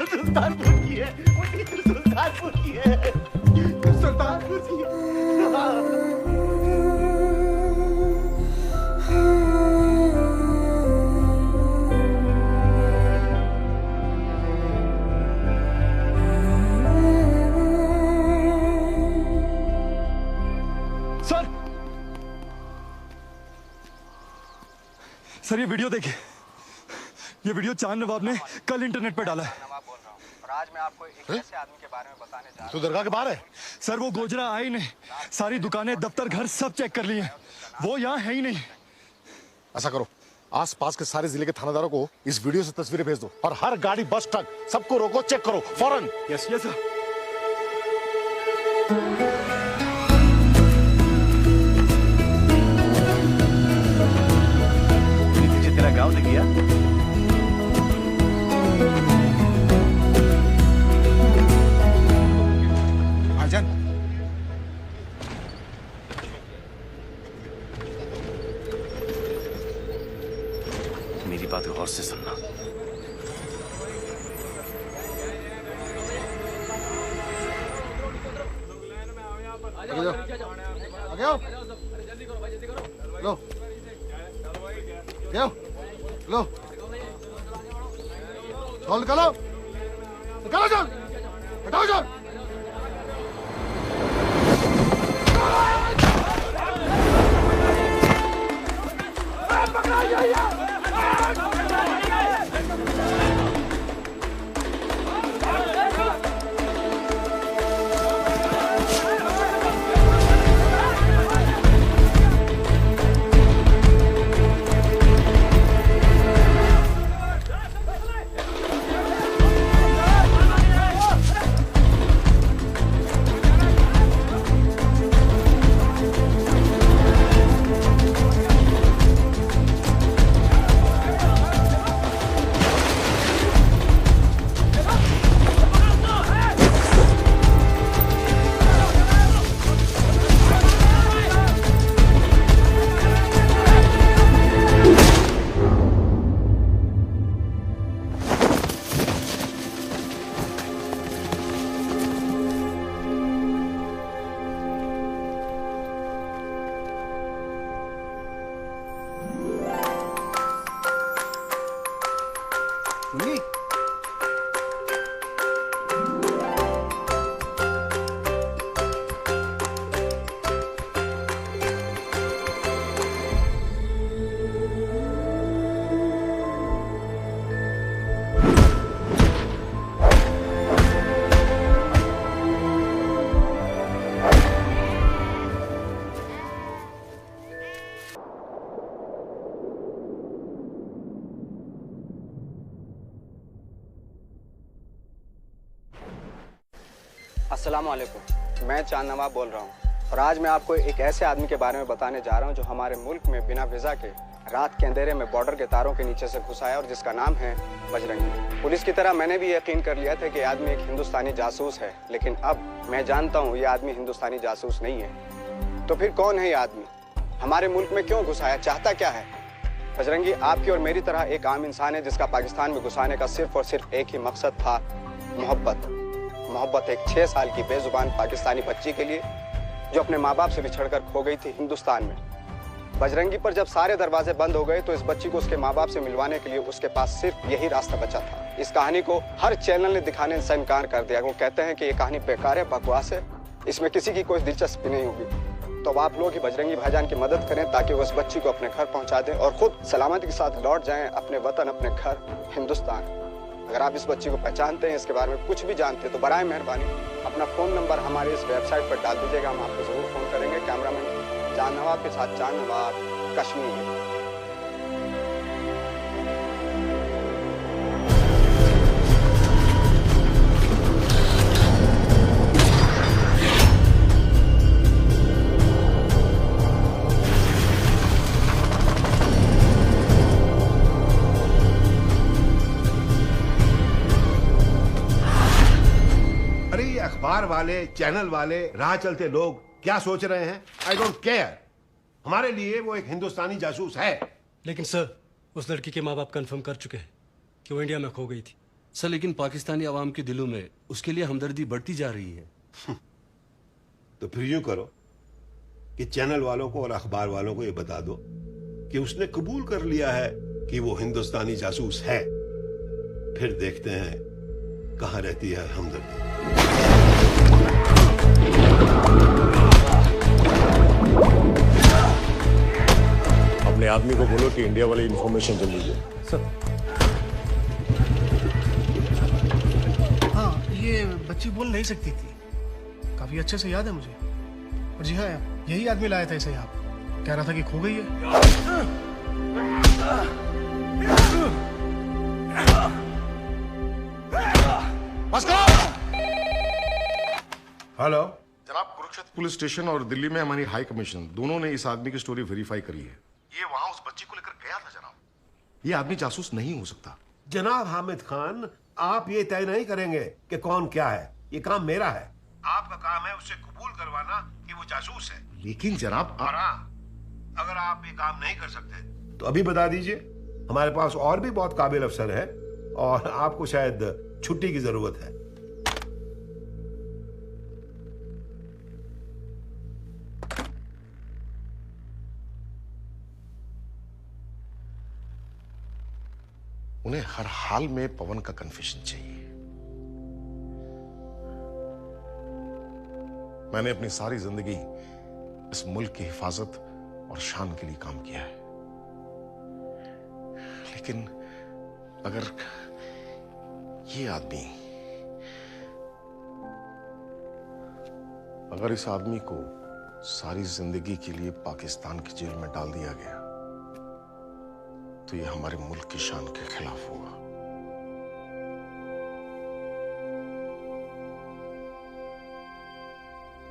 सुल्तानपुर की है। सुल्तानपुर की है। सर ये वीडियो देखिए। ये वीडियो चांद नवाब ने कल इंटरनेट पर डाला है। और आज मैं आपको एक ऐसे आदमी के बारे में बताने जा रहा हूं। तो दरगाह के बाहर है? सर वो गोजरा आई नहीं, सारी दुकानें दफ्तर घर सब चेक कर लिए, वो यहाँ है ही नहीं। ऐसा करो, आस पास के सारे जिले के थानेदारों को इस वीडियो से तस्वीरें भेज दो और हर गाड़ी बस ट्रक सबको रोको, चेक करो फौरन। Yes yes sir. तेरा गांव दिख गया? भाईजान, मेरी बात गौर से सुनना। आगे आओ। लो लो लो, चल निकालो निकालो, चल हटाओ, चल। अस्सलाम वालेकुम। मैं चांद नवाब बोल रहा हूँ और आज मैं आपको एक ऐसे आदमी के बारे में बताने जा रहा हूँ जो हमारे मुल्क में बिना वीजा के रात के अंधेरे में बॉर्डर के तारों के नीचे से घुस आया और जिसका नाम है बजरंगी। पुलिस की तरह मैंने भी यकीन कर लिया था कि आदमी एक हिंदुस्तानी जासूस है, लेकिन अब मैं जानता हूँ ये आदमी हिंदुस्तानी जासूस नहीं है। तो फिर कौन है ये आदमी? हमारे मुल्क में क्यों घुस आया? चाहता क्या है? बजरंगी आपकी और मेरी तरह एक आम इंसान है जिसका पाकिस्तान में घुसाने का सिर्फ और सिर्फ एक ही मकसद था, मोहब्बत। एक 6 साल की बेजुबान पाकिस्तानी बच्ची के लिए जो अपने माँ बाप से बिछड़कर खो गई थी हिंदुस्तान में। बजरंगी पर जब सारे दरवाजे बंद हो गए तो इस बच्ची को उसके माँ बाप से मिलवाने के लिए उसके पास सिर्फ यही रास्ता बचा था। इस कहानी को हर चैनल ने दिखाने से इनकार कर दिया। वो कहते हैं कि ये कहानी बेकार है, बकवास है, इसमें किसी की कोई दिलचस्पी नहीं होगी। तो अब आप लोग ही बजरंगी भाईजान की मदद करें ताकि वो इस बच्ची को अपने घर पहुंचा दें और खुद सलामती के साथ लौट जाएं अपने वतन, अपने घर हिंदुस्तान। अगर आप इस बच्ची को पहचानते हैं, इसके बारे में कुछ भी जानते हैं, तो बराए मेहरबानी अपना फ़ोन नंबर हमारे इस वेबसाइट पर डाल दीजिएगा, हम आपको ज़रूर फ़ोन करेंगे। कैमरामैन चांद नवाब के साथ चांद नवाब, कश्मीर। अखबार वाले, चैनल वाले, राह चलते लोग क्या सोच रहे हैं? I don't care. हमारे लिए वो एक हिंदुस्तानी जासूस है। लेकिन सर, उस लड़की के माँ बाप कंफर्म कर चुके हैं कि वो इंडिया में खो गई थी। सर, लेकिन पाकिस्तानी आवाम के दिलों में उसके लिए हमदर्दी बढ़ती जा रही है। तो फिर यूं करो कि चैनल वालों को और अखबार वालों को ये बता दो कि उसने कबूल कर लिया है कि वो हिंदुस्तानी जासूस है। फिर देखते हैं कहाँ रहती है हमदर्दी। अपने आदमी को बोलो कि इंडिया वाली इंफॉर्मेशन जल्दी दे। सर। हाँ, ये बच्ची बोल नहीं सकती थी, काफी अच्छे से याद है मुझे। और जी हाँ, यही आदमी लाया था इसे यहाँ, कह रहा था कि खो गई है। हेलो जनाब, कुरुक्षेत्र पुलिस स्टेशन और दिल्ली में हमारी हाई कमीशन दोनों ने इस आदमी की स्टोरी वेरीफाई करी है। ये वहां उस बच्ची को लेकर गया था जनाब। ये आदमी जासूस नहीं हो सकता। जनाब हामिद खान, आप ये तय नहीं करेंगे कि कौन क्या है। ये काम मेरा है। आपका काम है उससे कबूल करवाना कि वो जासूस है। लेकिन जनाब और हाँ, अगर आप ये काम नहीं कर सकते तो अभी बता दीजिए। हमारे पास और भी बहुत काबिल अफसर है और आपको शायद छुट्टी की जरूरत है। उन्हें हर हाल में पवन का कन्फेशन चाहिए। मैंने अपनी सारी जिंदगी इस मुल्क की हिफाजत और शान के लिए काम किया है, लेकिन अगर इस आदमी को सारी जिंदगी के लिए पाकिस्तान की जेल में डाल दिया गया तो ये हमारे मुल्क की शान के खिलाफ होगा।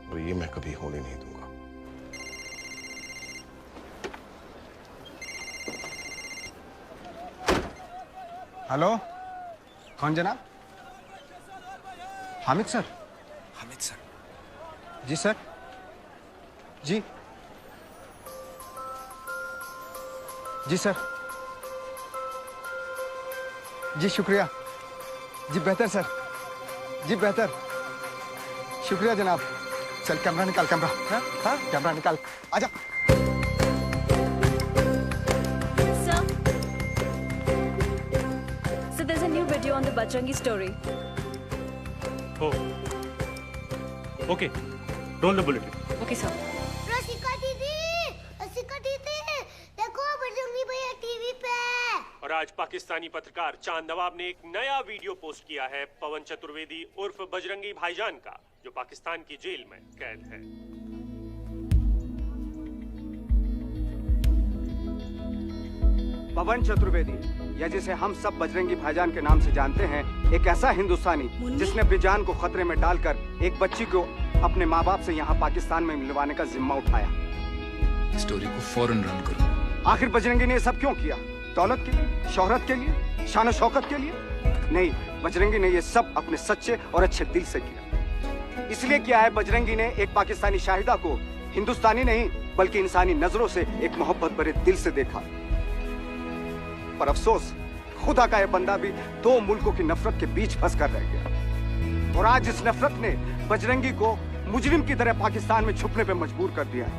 और ये मैं कभी होने नहीं दूंगा। हेलो, कौन जनाब? हामिद सर। हामिद सर। जी सर। जी जी सर। जी शुक्रिया। जी बेहतर सर। जी बेहतर। शुक्रिया जनाब। चल कैमरा निकाल, कैमरा। हाँ कैमरा निकाल, आजा। So there's a new video on the Bajrangi story. Oh. Okay. Roll the bulletin. Okay, sir. रसिका दीदी, देखो बजरंगी भैया टीवी पे। और आज पाकिस्तानी पत्रकार चांद नवाब ने एक नया वीडियो पोस्ट किया है पवन चतुर्वेदी उर्फ बजरंगी भाईजान का, जो पाकिस्तान की जेल में कैद है। पवन चतुर्वेदी, या जिसे हम सब बजरंगी भाईजान के नाम से जानते हैं, एक ऐसा हिंदुस्तानी जिसने अपनी जान को खतरे में डालकर एक बच्ची को अपने माँ बाप से यहाँ पाकिस्तान में मिलवाने का जिम्मा उठाया। स्टोरी को फौरन रन करो। आखिर बजरंगी ने ये सब क्यों किया? दौलत के लिए, शोहरत के लिए, शान शौकत के लिए? नहीं, बजरंगी ने ये सब अपने सच्चे और अच्छे दिल से किया। इसलिए किया है बजरंगी ने एक पाकिस्तानी शाहिदा को हिंदुस्तानी नहीं बल्कि इंसानी नजरों से एक मोहब्बत भरे दिल से देखा। पर अफसोस, खुदा का यह बंदा भी दो मुल्कों की नफरत के बीच फंस कर रह गया। और आज इस नफरत ने बजरंगी को मुजरिम की तरह पाकिस्तान में छुपने पे मजबूर कर दिया है।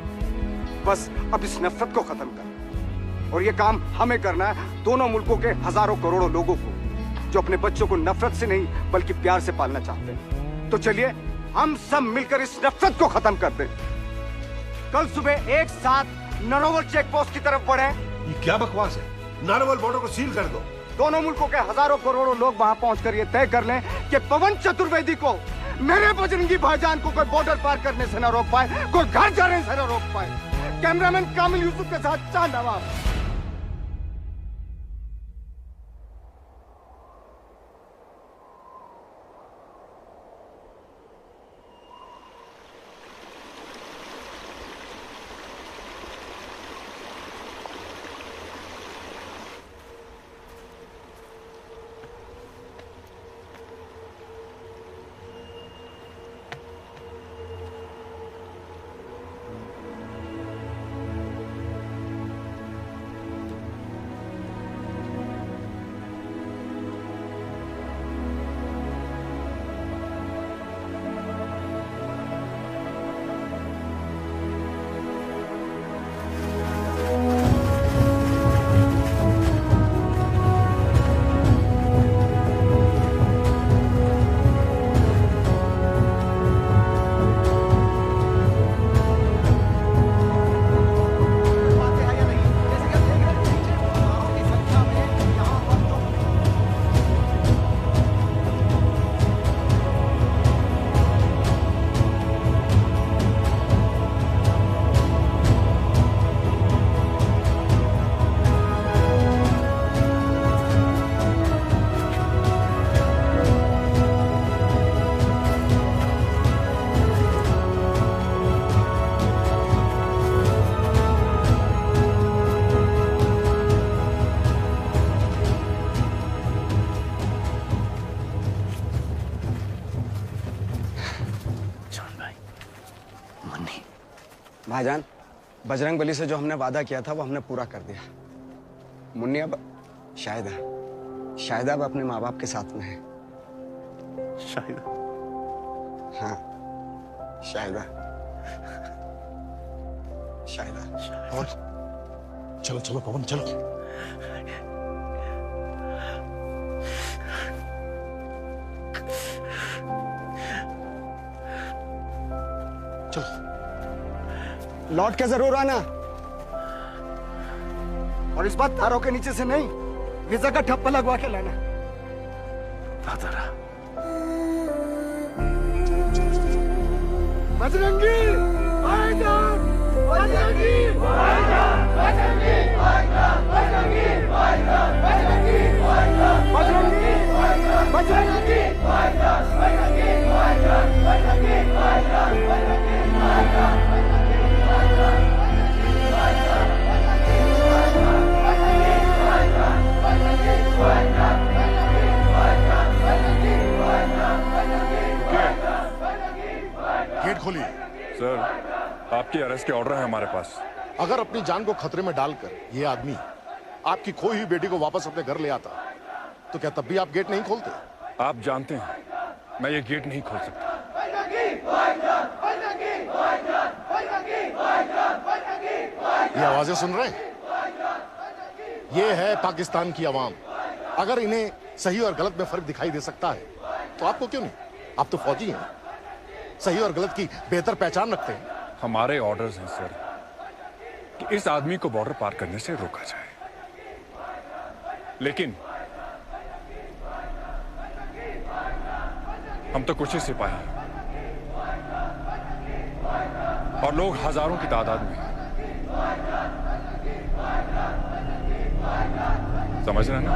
बस अब इस नफरत को खत्म कर, और ये काम हमें करना है, दोनों मुल्कों के हजारों करोड़ों लोगों को जो अपने बच्चों को नफरत से नहीं बल्कि प्यार से पालना चाहते हैं। तो चलिए हम सब मिलकर इस नफरत को खत्म कर दें। कल सुबह एक साथ नारोवल चेक पोस्ट की तरफ बढ़े। ये क्या बकवास है? नारोवल बॉर्डर को सील कर दो। दोनों मुल्कों के हजारों करोड़ों लोग वहां पहुंचकर ये तय कर लें कि पवन चतुर्वेदी को, मेरे बजरंगी भाईजान को कोई बॉर्डर पार करने से न रोक पाए, कोई घर जाने से न रोक पाए। कैमरामैन कामिल यूसुफ के साथ चांद नवाब। भाईजान, बजरंग बली से जो हमने वादा किया था वो हमने पूरा कर दिया। मुन्नी अब शाहिदा अब अपने माँ बाप के साथ में है। शाहिदा? हाँ, शाहिदा। और चलो चलो पवन चलो। चलो लौट के जरूर आना, और इस बार तारों के नीचे से नहीं, वीजा का ठप्पा लगवा के लाना। बजरंगी भाईजान, बजरंगी भाईजान, बजरंगी भाईजान, बजरंगी भाईजान, बजरंगी भाईजान, बजरंगी भाईजान, बजरंगी भाईजान, बजरंगी भाईजान, बजरंगी भाईजान, बजरंगी भाईजान। गेट खोलिए। सर, आपकी अरेस्ट के ऑर्डर है हमारे पास। अगर अपनी जान को खतरे में डालकर ये आदमी आपकी खोई हुई बेटी को वापस अपने घर ले आता, तो क्या तब भी आप गेट नहीं खोलते? आप जानते हैं मैं ये गेट नहीं खोल सकता। ये आवाजें सुन रहे हैं? ये है पाकिस्तान की आवाम। अगर इन्हें सही और गलत में फर्क दिखाई दे सकता है तो आपको क्यों नहीं? आप तो फौजी हैं, सही और गलत की बेहतर पहचान रखते हैं। हमारे ऑर्डर्स हैं सर कि इस आदमी को बॉर्डर पार करने से रोका जाए, लेकिन हम तो कुछ ही सिपाही हैं और लोग हजारों की तादाद में। समझ रहे ना?